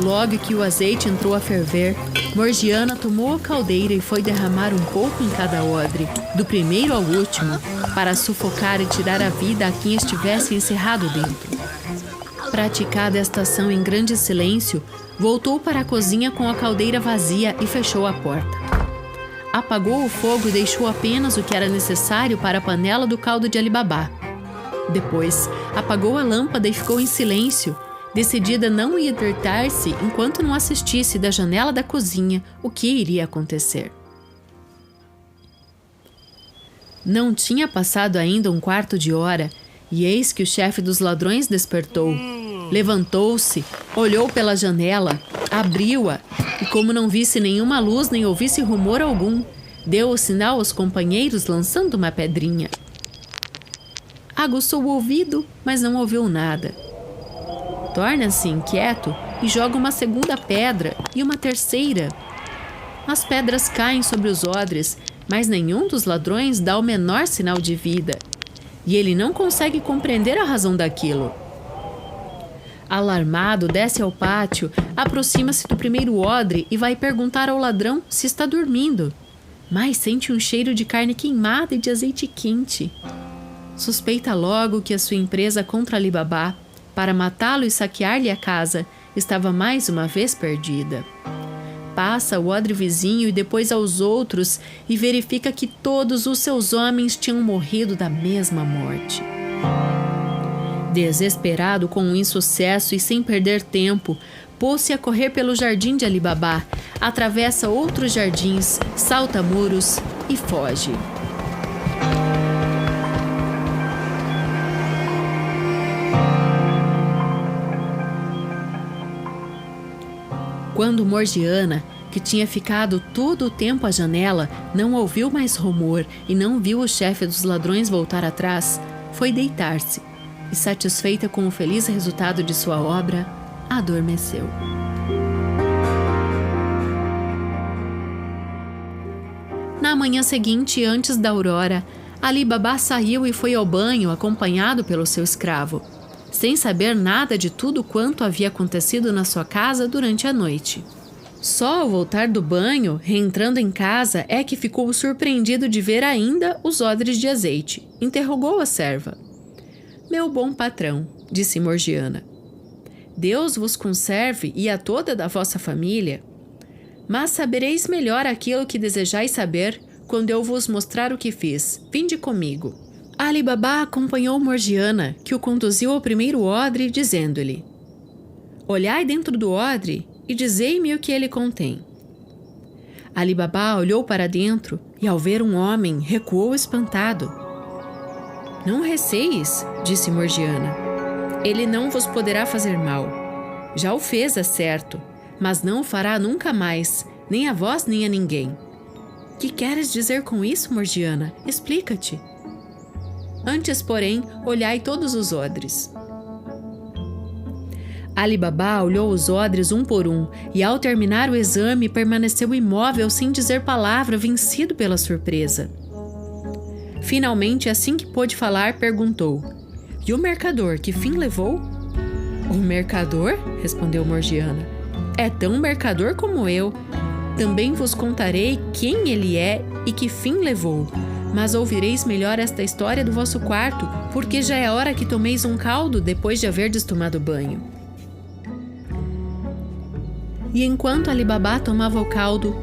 Logo que o azeite entrou a ferver, Morgiana tomou a caldeira e foi derramar um pouco em cada odre, do primeiro ao último, para sufocar e tirar a vida a quem estivesse encerrado dentro. Praticada esta ação em grande silêncio, voltou para a cozinha com a caldeira vazia e fechou a porta. Apagou o fogo e deixou apenas o que era necessário para a panela do caldo de Ali Baba. Depois, apagou a lâmpada e ficou em silêncio, decidida a não ir deitar-se enquanto não assistisse da janela da cozinha o que iria acontecer. Não tinha passado ainda um quarto de hora, e eis que o chefe dos ladrões despertou. Levantou-se, olhou pela janela, abriu-a, e como não visse nenhuma luz nem ouvisse rumor algum, deu o sinal aos companheiros lançando uma pedrinha. Aguçou o ouvido, mas não ouviu nada. Torna-se inquieto e joga uma segunda pedra e uma terceira. As pedras caem sobre os odres, mas nenhum dos ladrões dá o menor sinal de vida. e ele não consegue compreender a razão daquilo. Alarmado, desce ao pátio, aproxima-se do primeiro odre e vai perguntar ao ladrão se está dormindo, mas sente um cheiro de carne queimada e de azeite quente. Suspeita logo que a sua empresa contra Ali Babá, para matá-lo e saquear-lhe a casa, estava mais uma vez perdida. Passa ao odre vizinho e depois aos outros e verifica que todos os seus homens tinham morrido da mesma morte. Desesperado com o insucesso e sem perder tempo, pôs-se a correr pelo jardim de Ali Babá, atravessa outros jardins, salta muros e foge. Quando Morgiana, que tinha ficado todo o tempo à janela, não ouviu mais rumor e não viu o chefe dos ladrões voltar atrás, foi deitar-se e, satisfeita com o feliz resultado de sua obra, adormeceu. Na manhã seguinte, antes da aurora, Ali Babá saiu e foi ao banho acompanhado pelo seu escravo, sem saber nada de tudo quanto havia acontecido na sua casa durante a noite. Só ao voltar do banho, reentrando em casa, é que ficou surpreendido de ver ainda os odres de azeite. Interrogou a serva. "Meu bom patrão", disse Morgiana, "Deus vos conserve e a toda da vossa família. Mas sabereis melhor aquilo que desejais saber quando eu vos mostrar o que fiz. Vinde comigo." Ali Babá acompanhou Morgiana, que o conduziu ao primeiro odre, dizendo-lhe: "Olhai dentro do odre e dizei-me o que ele contém." Ali Babá olhou para dentro e, ao ver um homem, recuou espantado. "Não receis", disse Morgiana. "Ele não vos poderá fazer mal. Já o fez, é certo, mas não o fará nunca mais, nem a vós nem a ninguém." "Que queres dizer com isso, Morgiana? Explica-te." "Antes, porém, olhai todos os odres." Ali Babá olhou os odres um por um e, ao terminar o exame, permaneceu imóvel sem dizer palavra, vencido pela surpresa. Finalmente, assim que pôde falar, perguntou: "E o mercador, que fim levou?" "O mercador?", respondeu Morgiana. "É tão mercador como eu. Também vos contarei quem ele é e que fim levou. Mas ouvireis melhor esta história do vosso quarto, porque já é hora que tomeis um caldo depois de haverdes tomado banho." E enquanto Ali Babá tomava o caldo,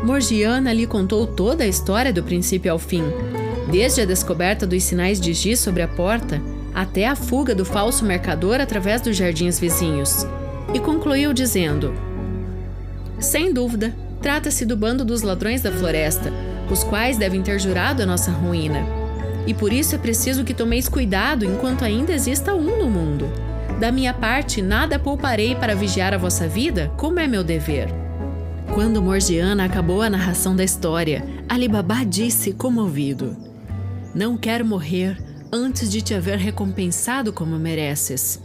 Morgiana lhe contou toda a história do princípio ao fim, desde a descoberta dos sinais de giz sobre a porta até a fuga do falso mercador através dos jardins vizinhos, e concluiu dizendo: "Sem dúvida, trata-se do bando dos ladrões da floresta, os quais devem ter jurado a nossa ruína. E por isso é preciso que tomeis cuidado enquanto ainda exista um no mundo. Da minha parte, nada pouparei para vigiar a vossa vida, como é meu dever." Quando Morgiana acabou a narração da história, Ali Babá disse comovido: "Não quero morrer antes de te haver recompensado como mereces.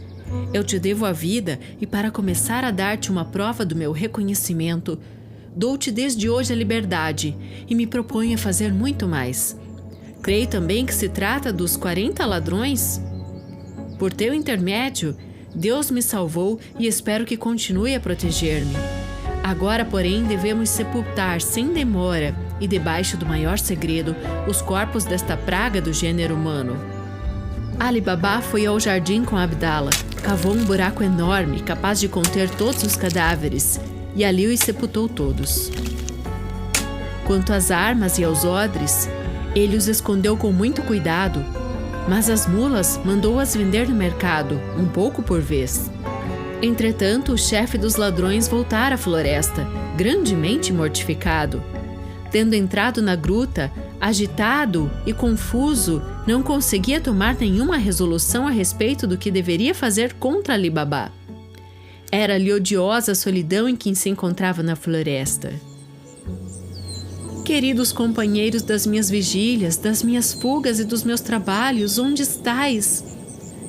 Eu te devo a vida e, para começar a dar-te uma prova do meu reconhecimento, dou-te desde hoje a liberdade e me proponho a fazer muito mais. Creio também que se trata dos 40 ladrões. Por teu intermédio, Deus me salvou e espero que continue a proteger-me. Agora, porém, devemos sepultar sem demora e debaixo do maior segredo os corpos desta praga do gênero humano." Ali Babá foi ao jardim com Abdala, cavou um buraco enorme, capaz de conter todos os cadáveres, e ali os sepultou todos. Quanto às armas e aos odres, ele os escondeu com muito cuidado, mas as mulas mandou-as vender no mercado, um pouco por vez. Entretanto, o chefe dos ladrões voltara à floresta, grandemente mortificado. Tendo entrado na gruta, agitado e confuso, não conseguia tomar nenhuma resolução a respeito do que deveria fazer contra Ali Babá. Era-lhe odiosa a solidão em que se encontrava na floresta. "Queridos companheiros das minhas vigílias, das minhas fugas e dos meus trabalhos, onde estais?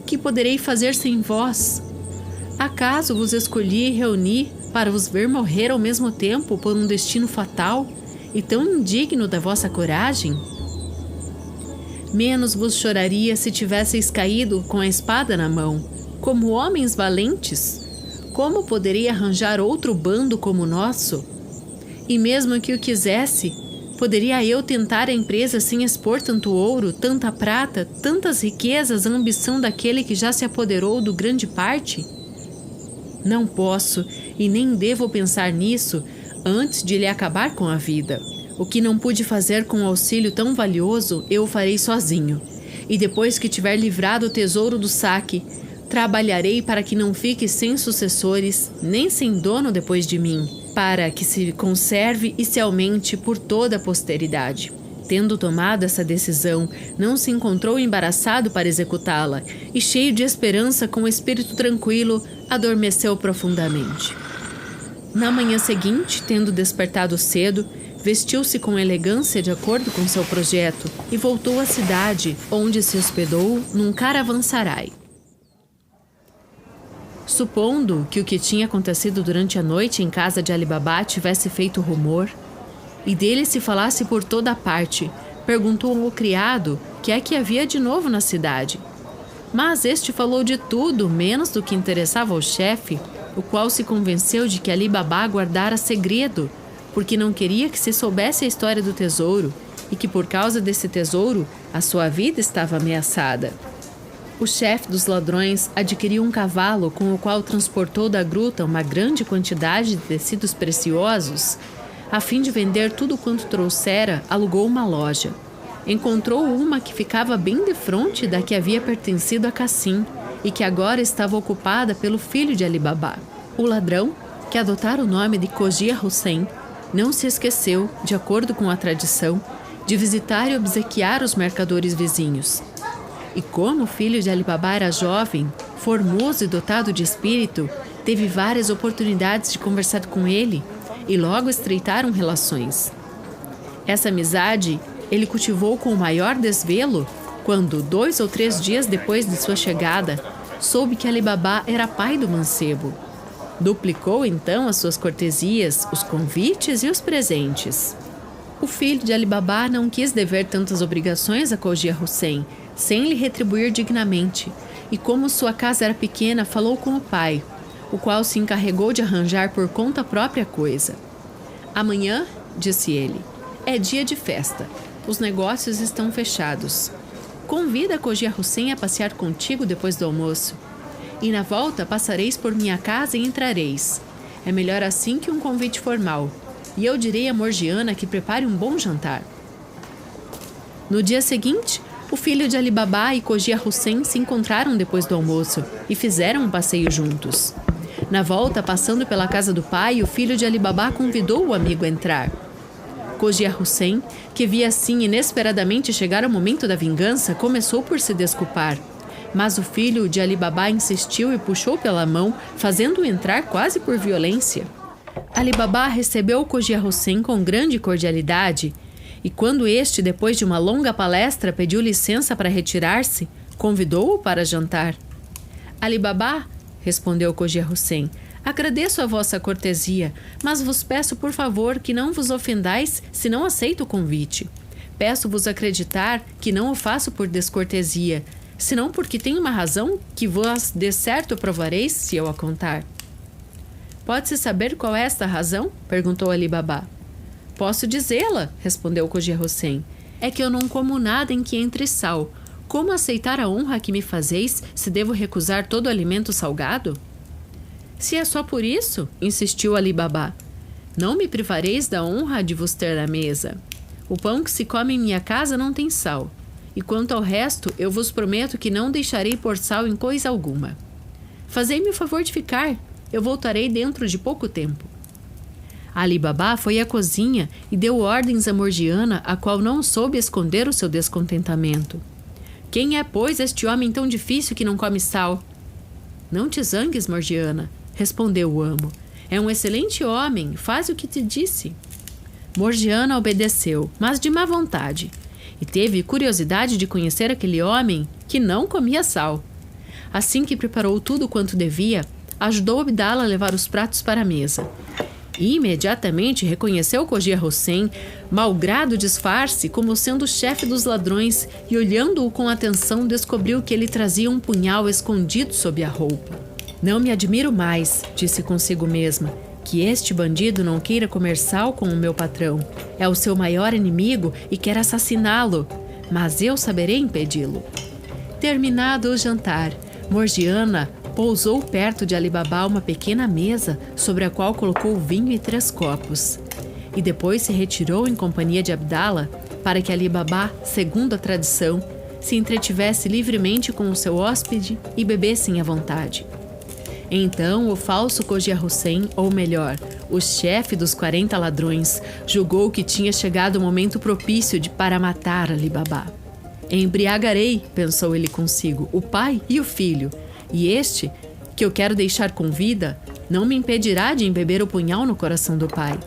Que poderei fazer sem vós? Acaso vos escolhi e reuni para vos ver morrer ao mesmo tempo por um destino fatal e tão indigno da vossa coragem? menos vos choraria se tivesseis caído com a espada na mão, como homens valentes. Como poderia arranjar outro bando como o nosso? E mesmo que o quisesse, poderia eu tentar a empresa sem expor tanto ouro, tanta prata, tantas riquezas à ambição daquele que já se apoderou do grande parte? Não posso e nem devo pensar nisso antes de lhe acabar com a vida. O que não pude fazer com um auxílio tão valioso, eu o farei sozinho. E depois que tiver livrado o tesouro do saque, trabalharei para que não fique sem sucessores, nem sem dono depois de mim, para que se conserve e se aumente por toda a posteridade. Tendo tomado essa decisão, não se encontrou embaraçado para executá-la e, cheio de esperança, com o espírito tranquilo, adormeceu profundamente. Na manhã seguinte, tendo despertado cedo, vestiu-se com elegância de acordo com seu projeto e voltou à cidade, onde se hospedou num caravansarai. Supondo que o que tinha acontecido durante a noite em casa de Ali Babá tivesse feito rumor, e dele se falasse por toda a parte, perguntou ao criado que é que havia de novo na cidade. Mas este falou de tudo, menos do que interessava ao chefe, o qual se convenceu de que Ali Babá guardara segredo, porque não queria que se soubesse a história do tesouro, e que por causa desse tesouro a sua vida estava ameaçada. O chefe dos ladrões adquiriu um cavalo com o qual transportou da gruta uma grande quantidade de tecidos preciosos. A fim de vender tudo quanto trouxera, alugou uma loja. Encontrou uma que ficava bem defronte da que havia pertencido a Cassim e que agora estava ocupada pelo filho de Ali Babá. O ladrão, que adotara o nome de Cogia Hussein, não se esqueceu, de acordo com a tradição, de visitar e obsequiar os mercadores vizinhos. E como o filho de Ali Babá era jovem, formoso e dotado de espírito, teve várias oportunidades de conversar com ele e logo estreitaram relações. Essa amizade ele cultivou com o maior desvelo quando, 2 ou 3 dias depois de sua chegada, soube que Ali Babá era pai do mancebo. Duplicou então as suas cortesias, os convites e os presentes. O filho de Ali Babá não quis dever tantas obrigações a Cogia Hussein, sem lhe retribuir dignamente, e como sua casa era pequena, falou com o pai, o qual se encarregou de arranjar por conta própria coisa. Amanhã, disse ele, é dia de festa. Os negócios estão fechados. Convida Cogia Hussein a passear contigo depois do almoço. E na volta passareis por minha casa e entrareis. É melhor assim que um convite formal. E eu direi a Morgiana que prepare um bom jantar. No dia seguinte, o filho de Ali Babá e Cogia Hussein se encontraram depois do almoço e fizeram um passeio juntos. Na volta, passando pela casa do pai, o filho de Ali Babá convidou o amigo a entrar. Cogia Hussein, que via assim inesperadamente chegar o momento da vingança, começou por se desculpar. Mas o filho de Ali Babá insistiu e puxou pela mão, fazendo-o entrar quase por violência. Ali Babá recebeu Cogia Hussein com grande cordialidade, e quando este, depois de uma longa palestra, pediu licença para retirar-se, convidou-o para jantar. Ali Babá, respondeu Cogia Hussein, agradeço a vossa cortesia, mas vos peço por favor que não vos ofendais se não aceito o convite. Peço-vos acreditar que não o faço por descortesia, senão porque tenho uma razão que vos de certo provareis se eu a contar. Pode-se saber qual é esta razão? Perguntou Ali Babá. Posso dizê-la, respondeu Cogia Hussein. É que eu não como nada em que entre sal. Como aceitar a honra que me fazeis se devo recusar todo o alimento salgado? Se é só por isso, insistiu Ali Babá, não me privareis da honra de vos ter à mesa. O pão que se come em minha casa não tem sal. E quanto ao resto, eu vos prometo que não deixarei pôr sal em coisa alguma. Fazei-me o favor de ficar. Eu voltarei dentro de pouco tempo. Ali Babá foi à cozinha e deu ordens a Morgiana, a qual não soube esconder o seu descontentamento. Quem é, pois, este homem tão difícil que não come sal? Não te zangues, Morgiana, respondeu o amo. É um excelente homem, faz o que te disse. Morgiana obedeceu, mas de má vontade, e teve curiosidade de conhecer aquele homem que não comia sal. Assim que preparou tudo quanto devia, ajudou Abdala a levar os pratos para a mesa. e imediatamente reconheceu Cogia Hossen, malgrado o disfarce, como sendo o chefe dos ladrões, e olhando-o com atenção descobriu que ele trazia um punhal escondido sob a roupa. Não me admiro mais, disse consigo mesma, que este bandido não queira comer sal com o meu patrão. É o seu maior inimigo e quer assassiná-lo, mas eu saberei impedi-lo. Terminado o jantar, Morgiana pousou perto de Ali Baba uma pequena mesa sobre a qual colocou vinho e 3 copos. E depois se retirou em companhia de Abdala para que Ali Baba, segundo a tradição, se entretivesse livremente com o seu hóspede e bebessem à vontade. Então o falso Cogia Hossen, ou melhor, o chefe dos 40 ladrões, julgou que tinha chegado o momento propício para matar Ali Baba. Embriagarei, pensou ele consigo, o pai e o filho, e este, que eu quero deixar com vida, não me impedirá de embeber o punhal no coração do pai.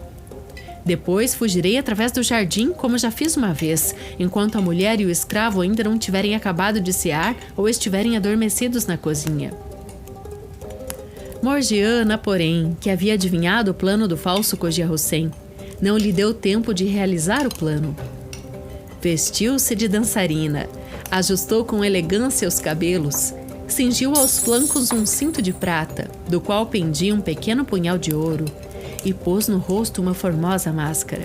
Depois fugirei através do jardim, como já fiz uma vez, enquanto a mulher e o escravo ainda não tiverem acabado de cear ou estiverem adormecidos na cozinha. Morgiana, porém, que havia adivinhado o plano do falso Cogia Hossen, não lhe deu tempo de realizar o plano. Vestiu-se de dançarina, ajustou com elegância os cabelos, cingiu aos flancos um cinto de prata, do qual pendia um pequeno punhal de ouro, e pôs no rosto uma formosa máscara.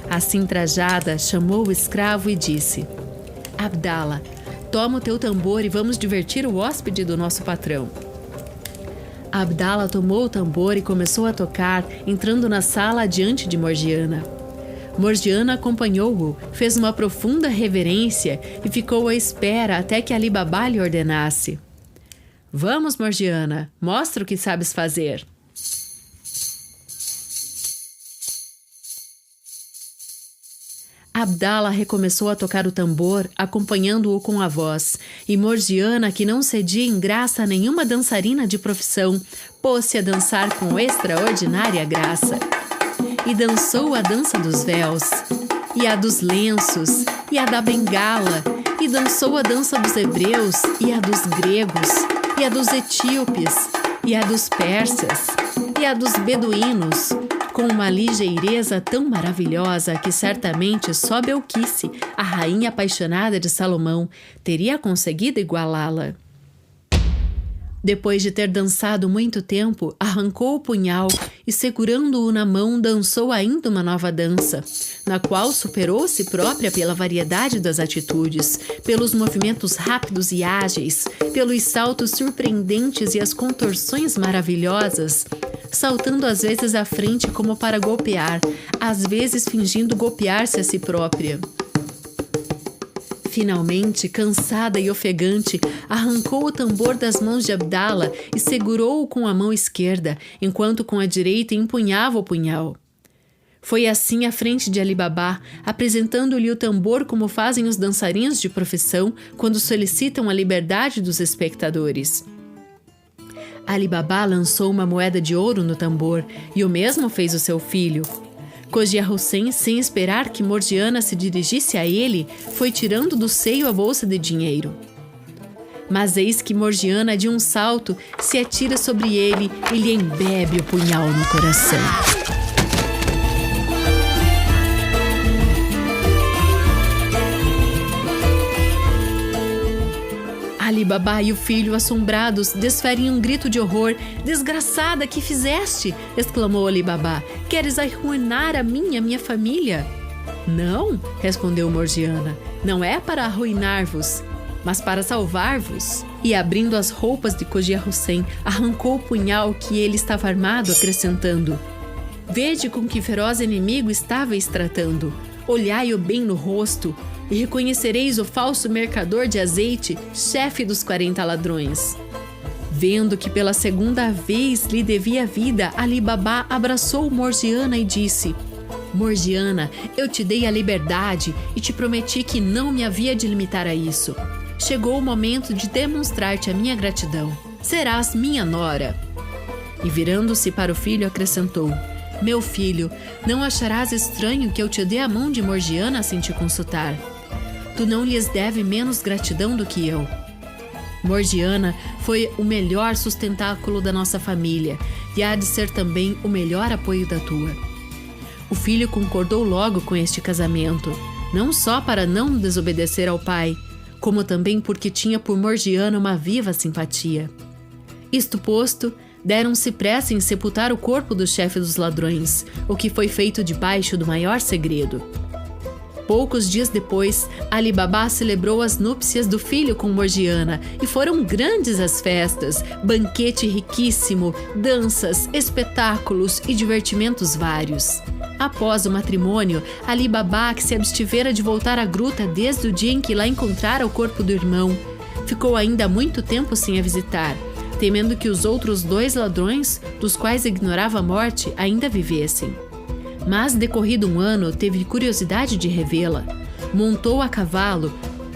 Assim trajada, chamou o escravo e disse: Abdala, toma o teu tambor e vamos divertir o hóspede do nosso patrão. Abdala tomou o tambor e começou a tocar, entrando na sala adiante de Morgiana. Morgiana acompanhou-o, fez uma profunda reverência e ficou à espera até que Ali Baba lhe ordenasse. Vamos, Morgiana, mostra o que sabes fazer. Abdala recomeçou a tocar o tambor, acompanhando-o com a voz, e Morgiana, que não cedia em graça a nenhuma dançarina de profissão, pôs-se a dançar com extraordinária graça. E dançou a dança dos véus, e a dos lenços, e a da bengala, e dançou a dança dos hebreus, e a dos gregos, e a dos etíopes, e a dos persas, e a dos beduínos, com uma ligeireza tão maravilhosa que certamente só Belquice, a rainha apaixonada de Salomão, teria conseguido igualá-la. Depois de ter dançado muito tempo, arrancou o punhal e, segurando-o na mão, dançou ainda uma nova dança, na qual superou-se própria pela variedade das atitudes, pelos movimentos rápidos e ágeis, pelos saltos surpreendentes e as contorções maravilhosas, saltando às vezes à frente como para golpear, às vezes fingindo golpear-se a si própria. Finalmente, cansada e ofegante, arrancou o tambor das mãos de Abdala e segurou-o com a mão esquerda, enquanto com a direita empunhava o punhal. Foi assim à frente de Ali Baba, apresentando-lhe o tambor como fazem os dançarinos de profissão quando solicitam a liberdade dos espectadores. Ali Baba lançou uma moeda de ouro no tambor e o mesmo fez o seu filho. Cogia Hossen, sem esperar que Morgiana se dirigisse a ele, foi tirando do seio a bolsa de dinheiro. Mas eis que Morgiana, de um salto, se atira sobre ele e lhe embebe o punhal no coração. Ali Baba e o filho, assombrados, desferem um grito de horror. Desgraçada, que fizeste? Exclamou Ali Baba. Queres arruinar a minha família? Não, respondeu Morgiana. Não é para arruinar-vos, mas para salvar-vos. E abrindo as roupas de Cogia Hossen, arrancou o punhal que ele estava armado, acrescentando: Vede com que feroz inimigo estavais tratando. Olhai-o bem no rosto e reconhecereis o falso mercador de azeite, chefe dos 40 ladrões. Vendo que pela segunda vez lhe devia vida, Ali Baba abraçou Morgiana e disse: Morgiana, eu te dei a liberdade e te prometi que não me havia de limitar a isso. Chegou o momento de demonstrar-te a minha gratidão. Serás minha nora. E virando-se para o filho, acrescentou: Meu filho, não acharás estranho que eu te dê a mão de Morgiana sem te consultar. Tu não lhes deve menos gratidão do que eu. Morgiana foi o melhor sustentáculo da nossa família e há de ser também o melhor apoio da tua. O filho concordou logo com este casamento, não só para não desobedecer ao pai, como também porque tinha por Morgiana uma viva simpatia. Isto posto, deram-se pressa em sepultar o corpo do chefe dos ladrões, o que foi feito debaixo do maior segredo. Poucos dias depois, Ali Babá celebrou as núpcias do filho com Morgiana e foram grandes as festas, banquete riquíssimo, danças, espetáculos e divertimentos vários. Após o matrimônio, Ali Babá, que se abstivera de voltar à gruta desde o dia em que lá encontrara o corpo do irmão, ficou ainda muito tempo sem a visitar, temendo que os outros 2 ladrões, dos quais ignorava a morte, ainda vivessem. Mas, decorrido um ano, teve curiosidade de revê-la. Montou a cavalo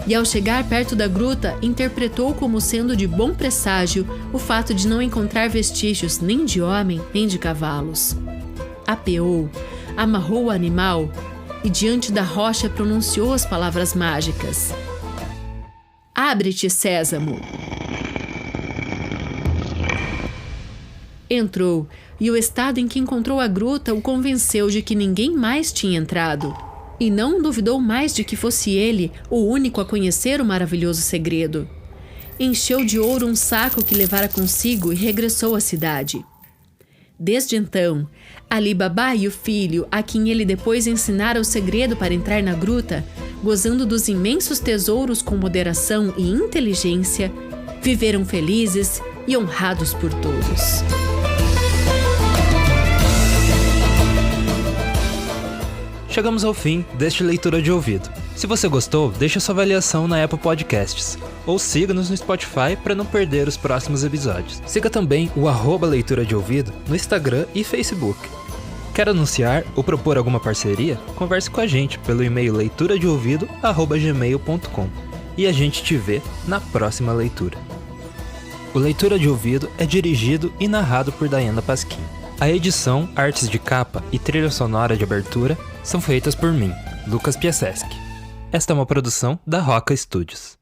e, ao chegar perto da gruta, interpretou como sendo de bom presságio o fato de não encontrar vestígios nem de homem nem de cavalos. Apeou, amarrou o animal e, diante da rocha, pronunciou as palavras mágicas: "Abre-te, Sésamo!" Entrou, e o estado em que encontrou a gruta o convenceu de que ninguém mais tinha entrado. E não duvidou mais de que fosse ele o único a conhecer o maravilhoso segredo. Encheu de ouro um saco que levara consigo e regressou à cidade. Desde então, Ali Babá e o filho, a quem ele depois ensinara o segredo para entrar na gruta, gozando dos imensos tesouros com moderação e inteligência, viveram felizes e honrados por todos. Chegamos ao fim deste Leitura de Ouvido. Se você gostou, deixe sua avaliação na Apple Podcasts ou siga-nos no Spotify para não perder os próximos episódios. Siga também o @Leitura de Ouvido no Instagram e Facebook. Quer anunciar ou propor alguma parceria? Converse com a gente pelo e-mail leituradeouvido@gmail.com e a gente te vê na próxima leitura. O Leitura de Ouvido é dirigido e narrado por Daiana Pasquim. A edição, artes de capa e trilha sonora de abertura são feitas por mim, Lucas Piasecki. Esta é uma produção da Roca Studios.